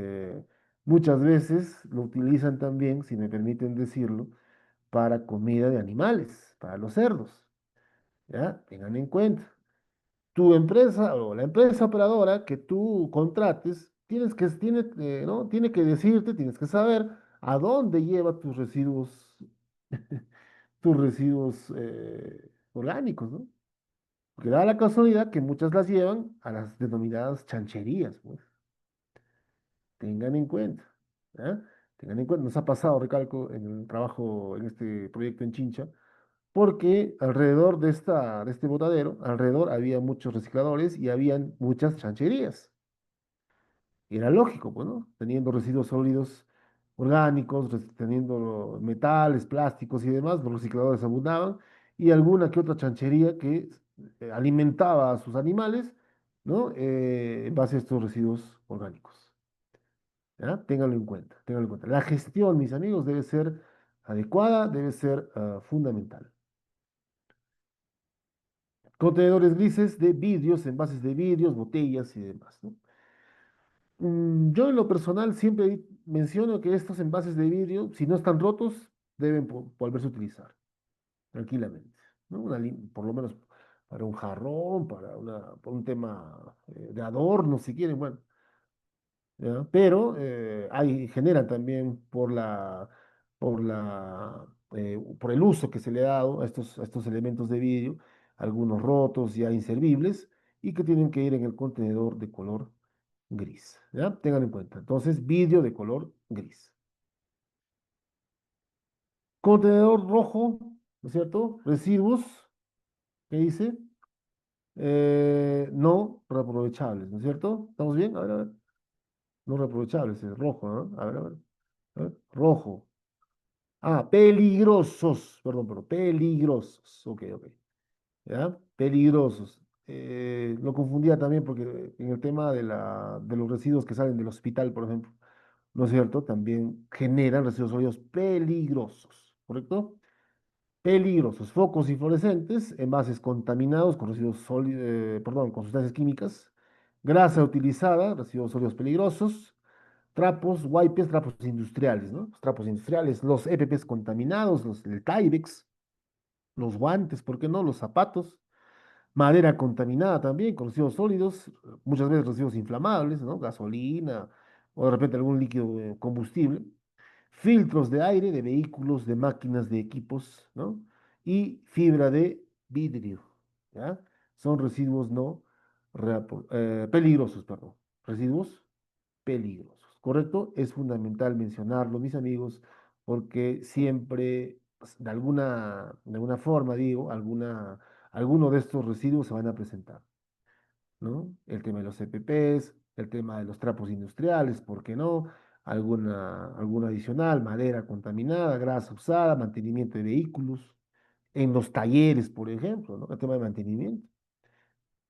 muchas veces lo utilizan también, si me permiten decirlo, para comida de animales, para los cerdos, ¿ya? Tengan en cuenta tu empresa o la empresa operadora que tú contrates, ¿no? Tiene que decirte, tienes que saber a dónde lleva tus residuos orgánicos, ¿no? Porque da la casualidad que muchas las llevan a las denominadas chancherías, pues. Tengan en cuenta, ¿ya? Tengan en cuenta, nos ha pasado, recalco, en el trabajo, en este proyecto en Chincha, porque alrededor de este botadero, alrededor había muchos recicladores y habían muchas chancherías. Y era lógico, pues, ¿no? Teniendo residuos sólidos orgánicos, teniendo metales, plásticos y demás, los recicladores abundaban, y alguna que otra chanchería que alimentaba a sus animales, ¿no? En base a estos residuos orgánicos. ¿Ya? Ténganlo en cuenta, ténganlo en cuenta. La gestión, mis amigos, debe ser adecuada, debe ser fundamental. Contenedores grises de vidrios, envases de vidrios, botellas y demás, ¿no? Yo en lo personal siempre menciono que estos envases de vidrio, si no están rotos, deben volverse a utilizar tranquilamente, ¿no? Por lo menos para un jarrón, por un tema de adorno, si quieren, bueno, ¿ya? Pero generan también por el uso que se le ha dado a estos elementos de vidrio, algunos rotos, ya inservibles, y que tienen que ir en el contenedor de color gris, ¿ya? Tengan en cuenta. Entonces, vidrio de color gris. Contenedor rojo, ¿no es cierto? Residuos, ¿qué dice? No reaprovechables, ¿no es cierto? ¿Estamos bien? A ver, a ver. No reaprovechables, es rojo, ¿no? A ver, a ver. A ver. Rojo. Ah, peligrosos, perdón, peligrosos. Ok, ok. ¿Ya? Peligrosos. Lo confundía también porque en el tema de los residuos que salen del hospital, por ejemplo, ¿no es cierto? También generan residuos sólidos peligrosos, ¿correcto? Peligrosos. Focos y fluorescentes, envases contaminados con residuos sólidos, perdón, con sustancias químicas, grasa utilizada, residuos sólidos peligrosos, trapos, wipes, trapos industriales, ¿no? Los trapos industriales, los EPPs contaminados, el Tyvek, los guantes, ¿por qué no? Los zapatos, madera contaminada también, con residuos sólidos, muchas veces residuos inflamables, ¿no? Gasolina o de repente algún líquido combustible, filtros de aire de vehículos, de máquinas, de equipos, ¿no? Y fibra de vidrio, ¿ya? Son residuos no peligrosos, perdón, residuos peligrosos, ¿correcto? Es fundamental mencionarlo, mis amigos, porque siempre, pues, de alguna forma, digo, alguno de estos residuos se van a presentar, ¿no? El tema de los CPPs, el tema de los trapos industriales, ¿por qué no? Alguna adicional, madera contaminada, grasa usada, mantenimiento de vehículos, en los talleres, por ejemplo, ¿no? El tema de mantenimiento,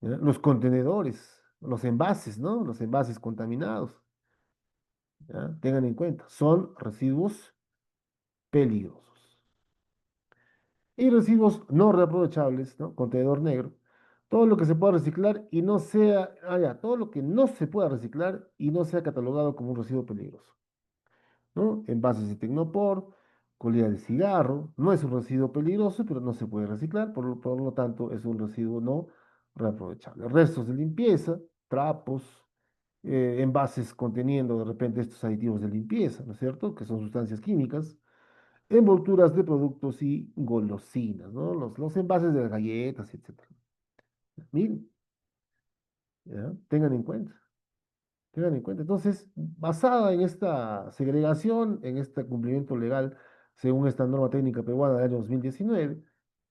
¿ya? Los contenedores, los envases, ¿no? Los envases contaminados, ¿ya? Tengan en cuenta, son residuos peligrosos. Y residuos no reaprovechables, ¿no? Contenedor negro. Todo lo que se pueda reciclar y no sea, todo lo que no se pueda reciclar y no sea catalogado como un residuo peligroso, ¿no? Envases de Tecnopor, colilla de cigarro, no es un residuo peligroso, pero no se puede reciclar, por lo tanto es un residuo no reaprovechable. Restos de limpieza, trapos, envases conteniendo de repente estos aditivos de limpieza, ¿no es cierto? Que son sustancias químicas, envolturas de productos y golosinas, ¿no? Los envases de las galletas, etcétera. Miren, ¿ya? Tengan en cuenta. Tengan en cuenta. Entonces, basada en esta segregación, en este cumplimiento legal, según esta norma técnica peruana del año 2019,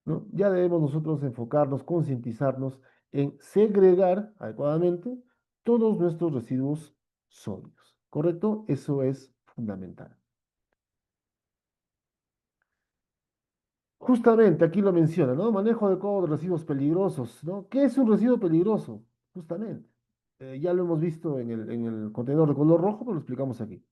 ¿no? Ya debemos nosotros enfocarnos, concientizarnos en segregar adecuadamente todos nuestros residuos sólidos. ¿Correcto? Eso es fundamental. Justamente aquí lo menciona, ¿no? Manejo adecuado de residuos peligrosos, ¿no? ¿Qué es un residuo peligroso? Justamente. Ya lo hemos visto en el contenedor de color rojo, pero lo explicamos aquí.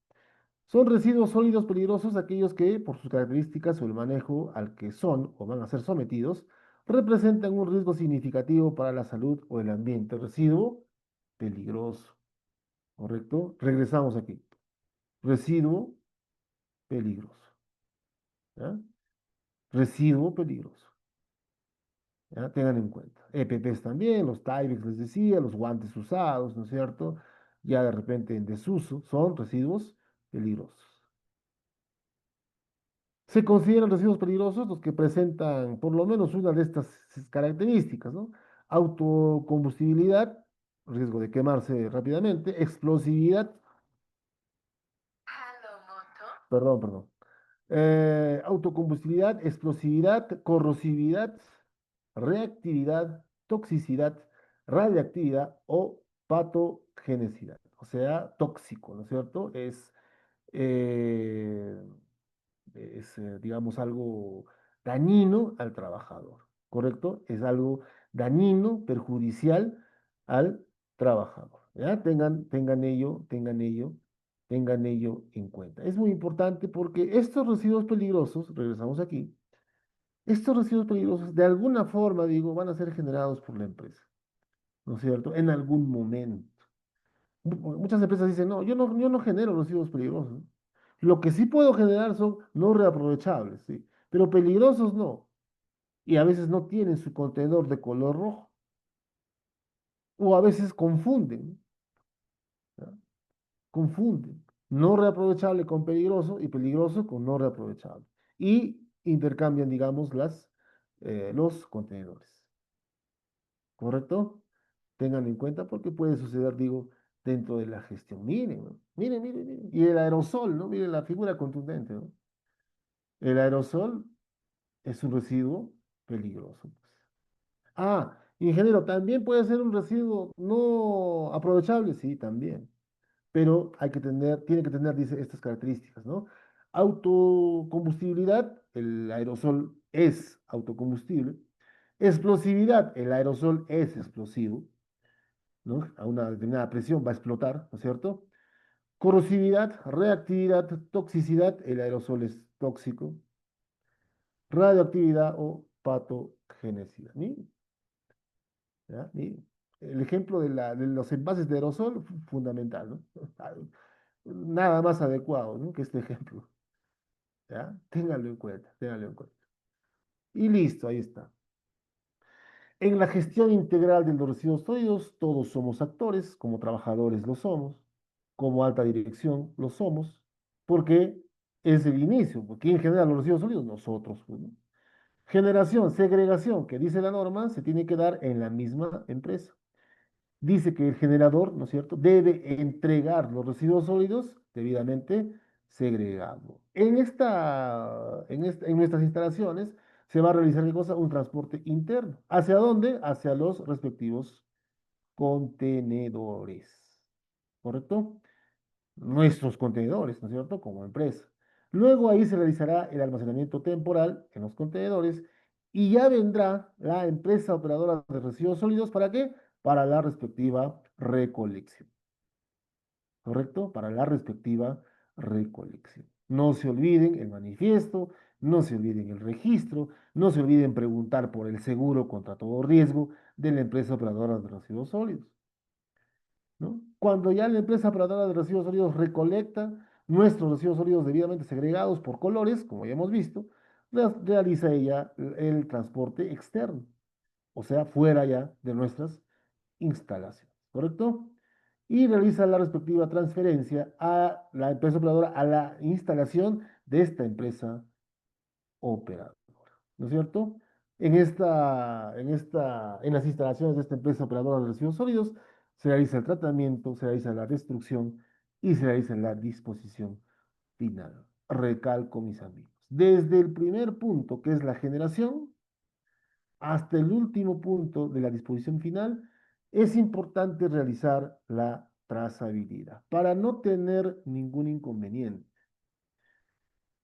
Son residuos sólidos peligrosos aquellos que, por sus características o el manejo al que son o van a ser sometidos, representan un riesgo significativo para la salud o el ambiente. Residuo peligroso, ¿correcto? Regresamos aquí. Residuo peligroso, ¿ya? Residuo peligroso, ¿ya? Tengan en cuenta. EPPs también, los Tyvek les decía, los guantes usados, ¿no es cierto? Ya de repente en desuso, son residuos peligrosos. Se consideran residuos peligrosos los que presentan por lo menos una de estas características, ¿no? Autocombustibilidad, riesgo de quemarse rápidamente, explosividad, perdón, autocombustibilidad, explosividad, corrosividad, reactividad, toxicidad, radiactividad o patogenicidad, o sea, tóxico, ¿no es cierto? Eh, digamos, algo dañino al trabajador, ¿correcto? Es algo dañino, perjudicial al trabajador, ¿ya? Tengan ello en cuenta. Es muy importante porque estos residuos peligrosos, regresamos aquí, estos residuos peligrosos de alguna forma, digo, van a ser generados por la empresa, ¿no es cierto? En algún momento. Muchas empresas dicen, no, yo no genero residuos peligrosos. Lo que sí puedo generar son no reaprovechables, ¿sí? Pero peligrosos no. Y a veces no tienen su contenedor de color rojo. O a veces confunden, ¿ya? Confunden. No reaprovechable con peligroso y peligroso con no reaprovechable. Y intercambian, digamos, los contenedores. ¿Correcto? Tengan en cuenta porque puede suceder, digo, dentro de la gestión. Miren, ¿no? Miren. Y el aerosol, ¿no? Miren la figura contundente, ¿no? El aerosol es un residuo peligroso, pues. Ah, ingeniero, ¿también puede ser un residuo no aprovechable? Sí, también. Pero tiene que tener, dice, estas características, ¿no? Autocombustibilidad, el aerosol es autocombustible. Explosividad, el aerosol es explosivo, ¿no? A una determinada presión va a explotar, ¿no es cierto? Corrosividad, reactividad, toxicidad, el aerosol es tóxico. Radioactividad o patogenicidad. Miren, ¿ya? Miren. El ejemplo de los envases de aerosol, fundamental, ¿no? Nada más adecuado, ¿no? Que este ejemplo, ¿ya? Ténganlo en cuenta, ténganlo en cuenta. Y listo, ahí está. En la gestión integral de los residuos sólidos, todos somos actores, como trabajadores lo somos, como alta dirección lo somos, porque es el inicio, porque ¿quién genera los residuos sólidos? Nosotros, pues, ¿no? Generación, segregación, que dice la norma, se tiene que dar en la misma empresa. Dice que el generador, ¿no es cierto?, debe entregar los residuos sólidos debidamente segregados. En nuestras instalaciones se va a realizar, ¿qué cosa? Un transporte interno. ¿Hacia dónde? Hacia los respectivos contenedores. ¿Correcto? Nuestros contenedores, ¿no es cierto? Como empresa. Luego ahí se realizará el almacenamiento temporal en los contenedores y ya vendrá la empresa operadora de residuos sólidos. ¿Para qué? Para la respectiva recolección. ¿Correcto? Para la respectiva recolección. No se olviden el manifiesto, no se olviden el registro, no se olviden preguntar por el seguro contra todo riesgo de la empresa operadora de residuos sólidos, ¿no? Cuando ya la empresa operadora de residuos sólidos recolecta nuestros residuos sólidos debidamente segregados por colores, como ya hemos visto, realiza ella el transporte externo, o sea, fuera ya de nuestras instalaciones. ¿correcto? Y realiza la respectiva transferencia a la empresa operadora, a la instalación de esta empresa operadora, ¿no es cierto? En las instalaciones de esta empresa operadora de residuos sólidos se realiza el tratamiento, se realiza la destrucción y se realiza la disposición final. Recalco, mis amigos, desde el primer punto, que es la generación, hasta el último punto de la disposición final, es importante realizar la trazabilidad para no tener ningún inconveniente,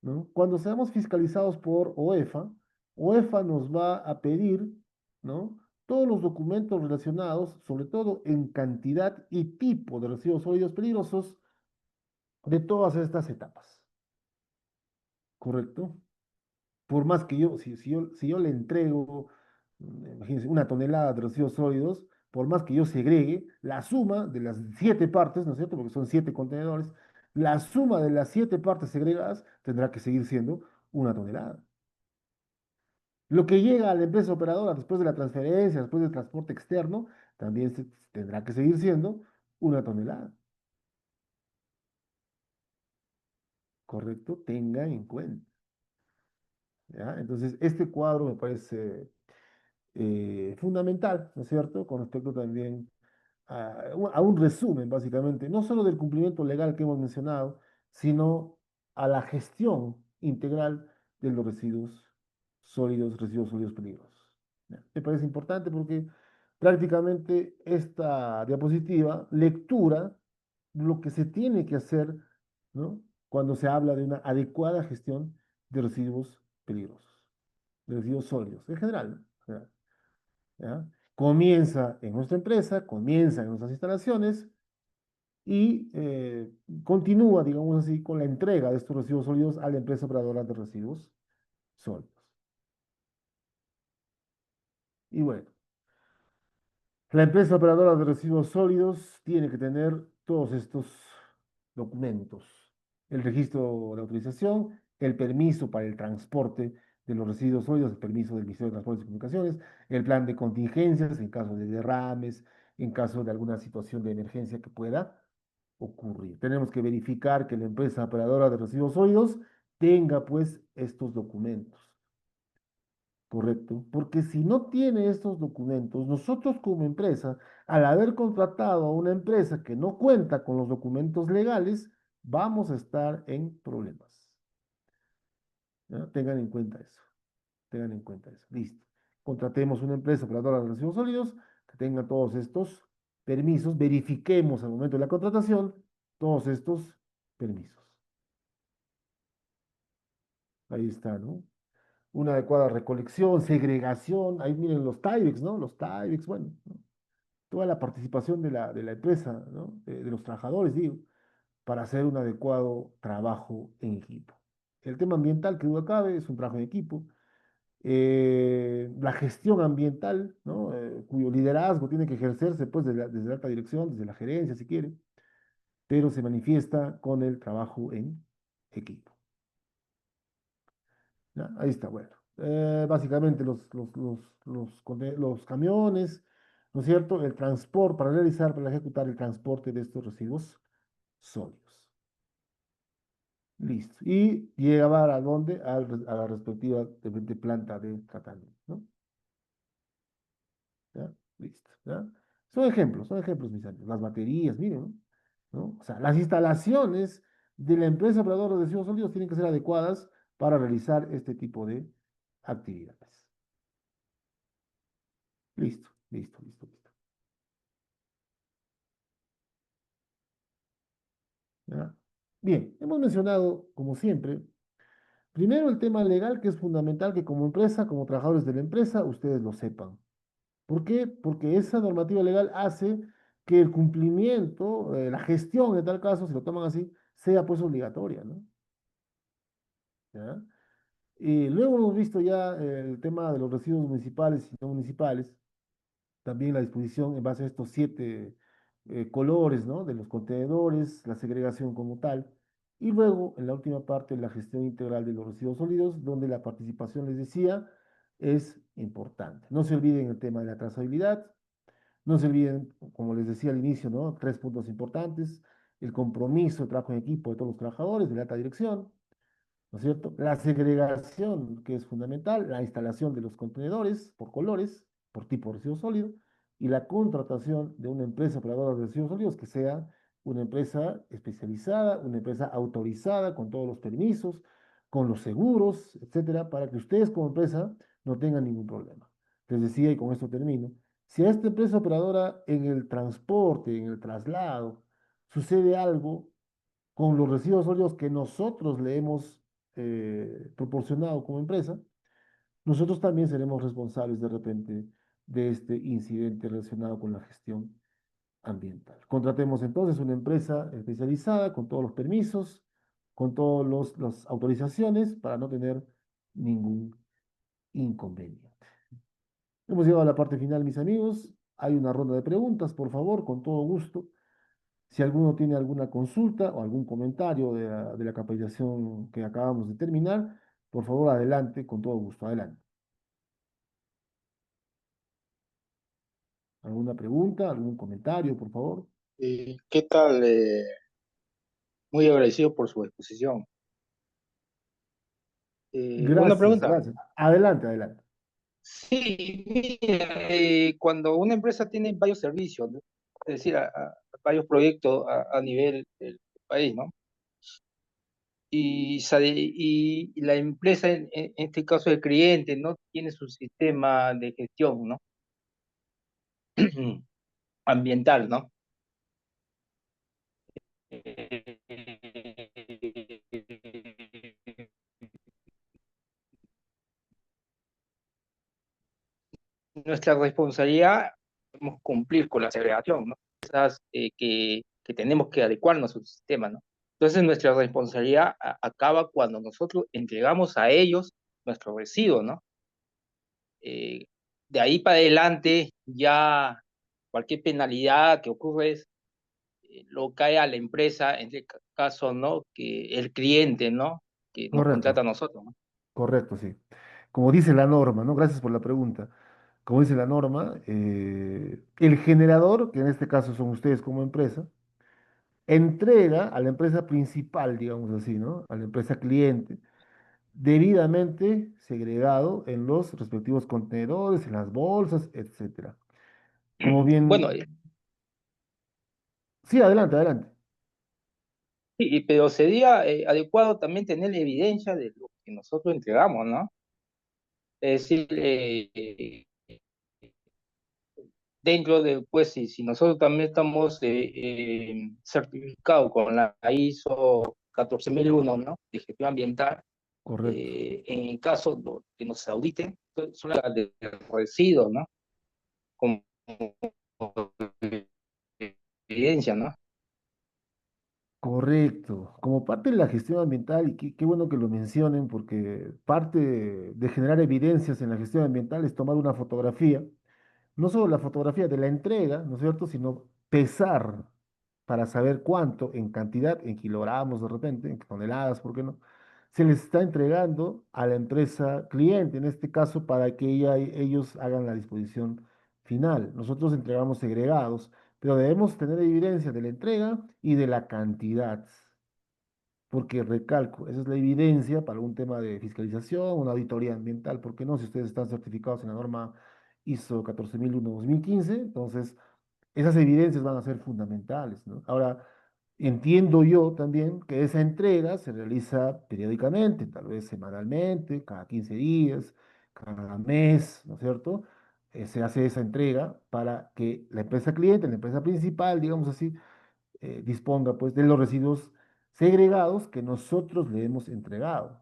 ¿no? Cuando seamos fiscalizados por OEFA, OEFA nos va a pedir, ¿no? Todos los documentos relacionados, sobre todo en cantidad y tipo de residuos sólidos peligrosos de todas estas etapas, ¿correcto? Por más que si yo le entrego, imagínense, una tonelada de residuos sólidos, por más que yo segregue, la suma de las 7 partes, ¿no es cierto? Porque son 7 contenedores, la suma de las 7 partes segregadas tendrá que seguir siendo una tonelada. Lo que llega a la empresa operadora después de la transferencia, después del transporte externo, también tendrá que seguir siendo una tonelada, ¿correcto? Tenga en cuenta, ¿ya? Entonces, este cuadro me parece fundamental, ¿no es cierto? Con respecto también a un resumen, básicamente, no solo del cumplimiento legal que hemos mencionado, sino a la gestión integral de los residuos sólidos peligrosos. ¿Ya? Me parece importante porque prácticamente esta diapositiva lectura lo que se tiene que hacer, ¿no? Cuando se habla de una adecuada gestión de residuos peligrosos, de residuos sólidos, en general, ¿no? ¿Ya? Comienza en nuestra empresa, comienza en nuestras instalaciones y continúa, digamos así, con la entrega de estos residuos sólidos a la empresa operadora de residuos sólidos. Y bueno, la empresa operadora de residuos sólidos tiene que tener todos estos documentos: el registro de autorización, el permiso para el transporte de los residuos sólidos, el permiso del Ministerio de Transportes y Comunicaciones, el plan de contingencias en caso de derrames, en caso de alguna situación de emergencia que pueda ocurrir. Tenemos que verificar que la empresa operadora de residuos sólidos tenga pues estos documentos. Correcto, porque si no tiene estos documentos, nosotros como empresa, al haber contratado a una empresa que no cuenta con los documentos legales, vamos a estar en problemas. ¿Ya? Tengan en cuenta eso, tengan en cuenta eso. Listo. Contratemos una empresa operadora de residuos sólidos que tenga todos estos permisos, verifiquemos al momento de la contratación todos estos permisos. Ahí está, ¿no? Una adecuada recolección, segregación, ahí miren los TIBEX, ¿no? Los TIBEX, bueno, ¿no? Toda la participación de la empresa, ¿no? De los trabajadores, digo, para hacer un adecuado trabajo en equipo. El tema ambiental, que duda cabe, es un trabajo en equipo. La gestión ambiental, ¿no? Cuyo liderazgo tiene que ejercerse pues, desde la alta dirección, desde la gerencia, si quiere, pero se manifiesta con el trabajo en equipo. ¿Ya? Ahí está, bueno. Básicamente los camiones, ¿no es cierto? El transporte, para ejecutar el transporte de estos residuos sólidos. Listo. Y llevar a dónde? A la respectiva de planta de tratamiento, ¿no? ¿Ya? Listo. ¿Ya? Son ejemplos, mis amigos. Las baterías, miren, ¿no? O sea, las instalaciones de la empresa operadora de residuos sólidos tienen que ser adecuadas para realizar este tipo de actividades. Listo, listo, listo, listo. ¿Ya? Bien, hemos mencionado, como siempre, primero el tema legal, que es fundamental que como empresa, como trabajadores de la empresa, ustedes lo sepan. ¿Por qué? Porque esa normativa legal hace que el cumplimiento, la gestión en tal caso, si lo toman así, sea pues obligatoria, ¿no? ¿Ya? Y luego hemos visto ya el tema de los residuos municipales y no municipales, también la disposición en base a estos 7 colores, ¿no? De los contenedores, la segregación como tal, y luego en la última parte la gestión integral de los residuos sólidos, donde la participación, les decía, es importante. No se olviden el tema de la trazabilidad, No se olviden, como les decía al inicio, ¿no? Tres puntos importantes: el compromiso, el trabajo en equipo de todos los trabajadores, de la alta dirección, ¿no es cierto? La segregación, que es fundamental, la instalación de los contenedores por colores, por tipo de residuo sólido, y la contratación de una empresa operadora de residuos sólidos que sea una empresa especializada, una empresa autorizada, con todos los permisos, con los seguros, etcétera, para que ustedes como empresa no tengan ningún problema. Les decía, y con esto termino, si a esta empresa operadora en el transporte, en el traslado, sucede algo con los residuos sólidos que nosotros le hemos proporcionado como empresa, nosotros también seremos responsables de repente de este incidente relacionado con la gestión ambiental. Contratemos entonces una empresa especializada con todos los permisos, con todas las autorizaciones para no tener ningún inconveniente. Hemos llegado a la parte final, mis amigos. Hay una ronda de preguntas, por favor, con todo gusto. Si alguno tiene alguna consulta o algún comentario de la capacitación que acabamos de terminar, por favor, adelante, con todo gusto, adelante. ¿Alguna pregunta, algún comentario, por favor? ¿Qué tal? Muy agradecido por su exposición. Una Gracias, pregunta. gracias. Adelante, adelante. Sí, mira, cuando una empresa tiene varios servicios, ¿no? Es decir, varios proyectos a nivel del país, ¿no? Y la empresa, en este caso el cliente, ¿no? Tiene su sistema de gestión, ¿no? Ambiental, ¿no? Nuestra responsabilidad es cumplir con la segregación, ¿no? Esas, que tenemos que adecuarnos a su sistema, ¿no? Entonces nuestra responsabilidad acaba cuando nosotros entregamos a ellos nuestro residuo, ¿no? Eh, de ahí para adelante ya cualquier penalidad que ocurre lo cae a la empresa, en este caso, ¿no? Que el cliente, ¿no? Que nos contrata Correcto, a nosotros, ¿no? correcto, sí. Como dice la norma, ¿no? Gracias por la pregunta. Como dice la norma, el generador, que en este caso son ustedes como empresa, entrega a la empresa principal, digamos así, ¿no? A la empresa cliente, debidamente segregado en los respectivos contenedores, en las bolsas, etcétera. Como Bueno, bien, sí, adelante, adelante. sí, pero sería adecuado también tener evidencia de lo que nosotros entregamos, ¿no? Es decir, dentro de, pues, si nosotros también estamos certificados con la ISO 14001, ¿no? De gestión ambiental, Correcto, en el caso que nos auditen, son las de residuos, ¿no? Como evidencia, ¿no? correcto. Como parte de la gestión ambiental, y qué bueno que lo mencionen, porque parte de generar evidencias en la gestión ambiental es tomar una fotografía, no solo la fotografía de la entrega, ¿no es cierto?, sino pesar para saber cuánto en cantidad, en kilogramos de repente, en toneladas, ¿por qué no? Se les está entregando a la empresa cliente, en este caso, para que ellos hagan la disposición final. Nosotros entregamos segregados, pero debemos tener evidencia de la entrega y de la cantidad, porque recalco, esa es la evidencia para un tema de fiscalización, una auditoría ambiental, ¿por qué no? Si ustedes están certificados en la norma ISO 14001-2015, entonces esas evidencias van a ser fundamentales, ¿no? Ahora, entiendo yo también que esa entrega se realiza periódicamente, tal vez semanalmente, cada 15 días, cada mes, ¿no es cierto? Se hace esa entrega para que la empresa cliente, la empresa principal, digamos así, disponga pues de los residuos segregados que nosotros le hemos entregado.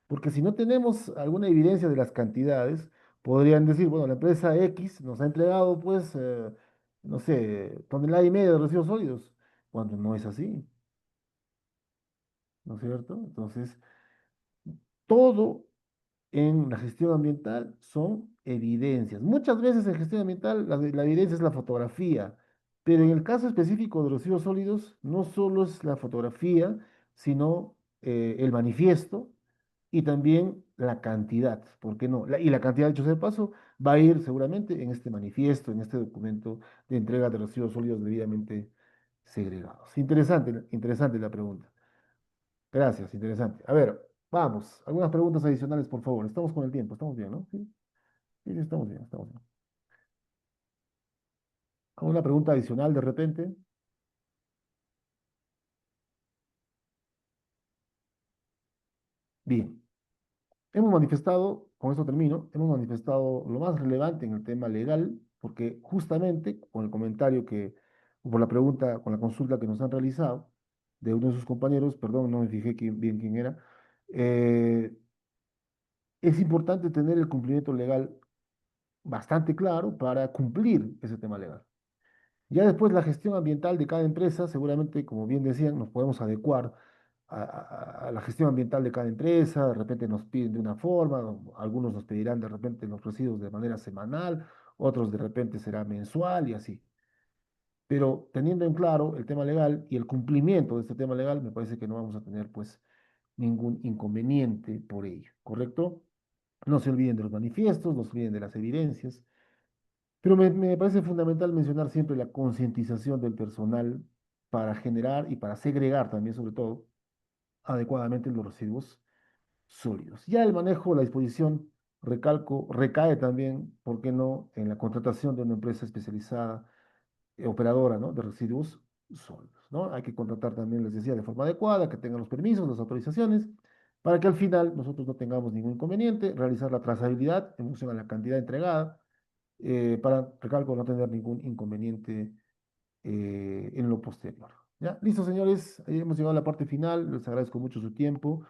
Porque si no tenemos alguna evidencia de las cantidades, podrían decir, bueno, la empresa X nos ha entregado pues, no sé, tonelada y media de residuos sólidos, cuando no es así, ¿no es cierto? Entonces, todo en la gestión ambiental son evidencias. Muchas veces en gestión ambiental la evidencia es la fotografía, pero en el caso específico de los residuos sólidos, no solo es la fotografía, sino el manifiesto y también la cantidad, ¿por qué no? Y la cantidad, dicho sea de paso, va a ir seguramente en este manifiesto, en este documento de entrega de residuos sólidos debidamente segregados. Interesante, interesante la pregunta. Gracias, interesante. A ver, vamos. Algunas preguntas adicionales, por favor. Estamos con el tiempo, estamos bien, ¿no? Sí, sí, sí, estamos bien, estamos bien. ¿Alguna pregunta adicional de repente? Bien. Hemos manifestado, con esto termino, hemos manifestado lo más relevante en el tema legal, porque justamente con el comentario que, o por la pregunta, con la consulta que nos han realizado de uno de sus compañeros, perdón, no me fijé bien quién era, eh, es importante tener el cumplimiento legal bastante claro para cumplir ese tema legal. Ya después la gestión ambiental de cada empresa, seguramente, como bien decían, nos podemos adecuar a la gestión ambiental de cada empresa, de repente nos piden de una forma, algunos nos pedirán de repente los residuos de manera semanal, otros de repente será mensual y así. Pero teniendo en claro el tema legal y el cumplimiento de este tema legal, me parece que no vamos a tener pues ningún inconveniente por ello, ¿correcto? No se olviden de los manifiestos, no se olviden de las evidencias, pero me parece fundamental mencionar siempre la concientización del personal para generar y para segregar también, sobre todo, adecuadamente los residuos sólidos. Ya el manejo, la disposición, recalco, recae también, ¿por qué no?, en la contratación de una empresa especializada, operadora, ¿no?, de residuos sólidos, ¿no? Hay que contratar también, les decía, de forma adecuada, que tengan los permisos, las autorizaciones, para que al final nosotros no tengamos ningún inconveniente, realizar la trazabilidad en función a la cantidad entregada para, recalco, no tener ningún inconveniente en lo posterior. ¿Ya? Listo, señores, ahí hemos llegado a la parte final, les agradezco mucho su tiempo,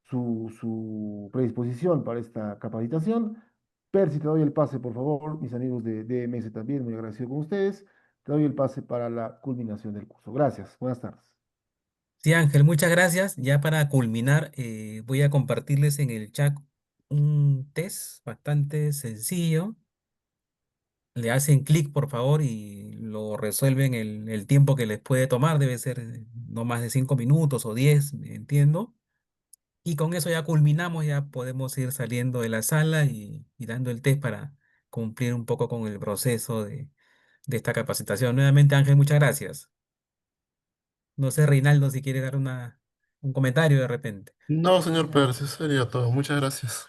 su predisposición para esta capacitación. Percy, te doy el pase, por favor, mis amigos de DMS también, muy agradecido con ustedes, te doy el pase para la culminación del curso. Gracias, buenas tardes. Sí, Ángel, muchas gracias. Ya para culminar, voy a compartirles en el chat un test bastante sencillo. Le hacen clic, por favor, y lo resuelven el tiempo que les puede tomar. Debe ser no más de 5 minutos o 10, entiendo. Y con eso ya culminamos, ya podemos ir saliendo de la sala y dando el test para cumplir un poco con el proceso de esta capacitación. Nuevamente, Ángel, muchas gracias. No sé, Reinaldo, si quiere dar un comentario de repente. No, señor Pérez, eso sería todo. Muchas gracias.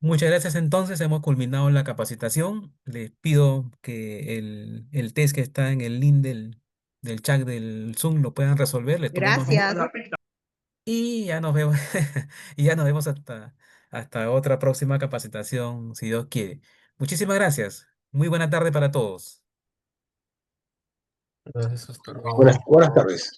Muchas gracias entonces, hemos culminado la capacitación. Les pido que el test que está en el link del chat del Zoom lo puedan resolver. Les tomo unos Gracias. minutos y ya nos vemos, y ya nos vemos hasta otra próxima capacitación, si Dios quiere. Muchísimas gracias. Muy buena tarde para todos. Gracias, hasta Buenas, luego. buenas tardes.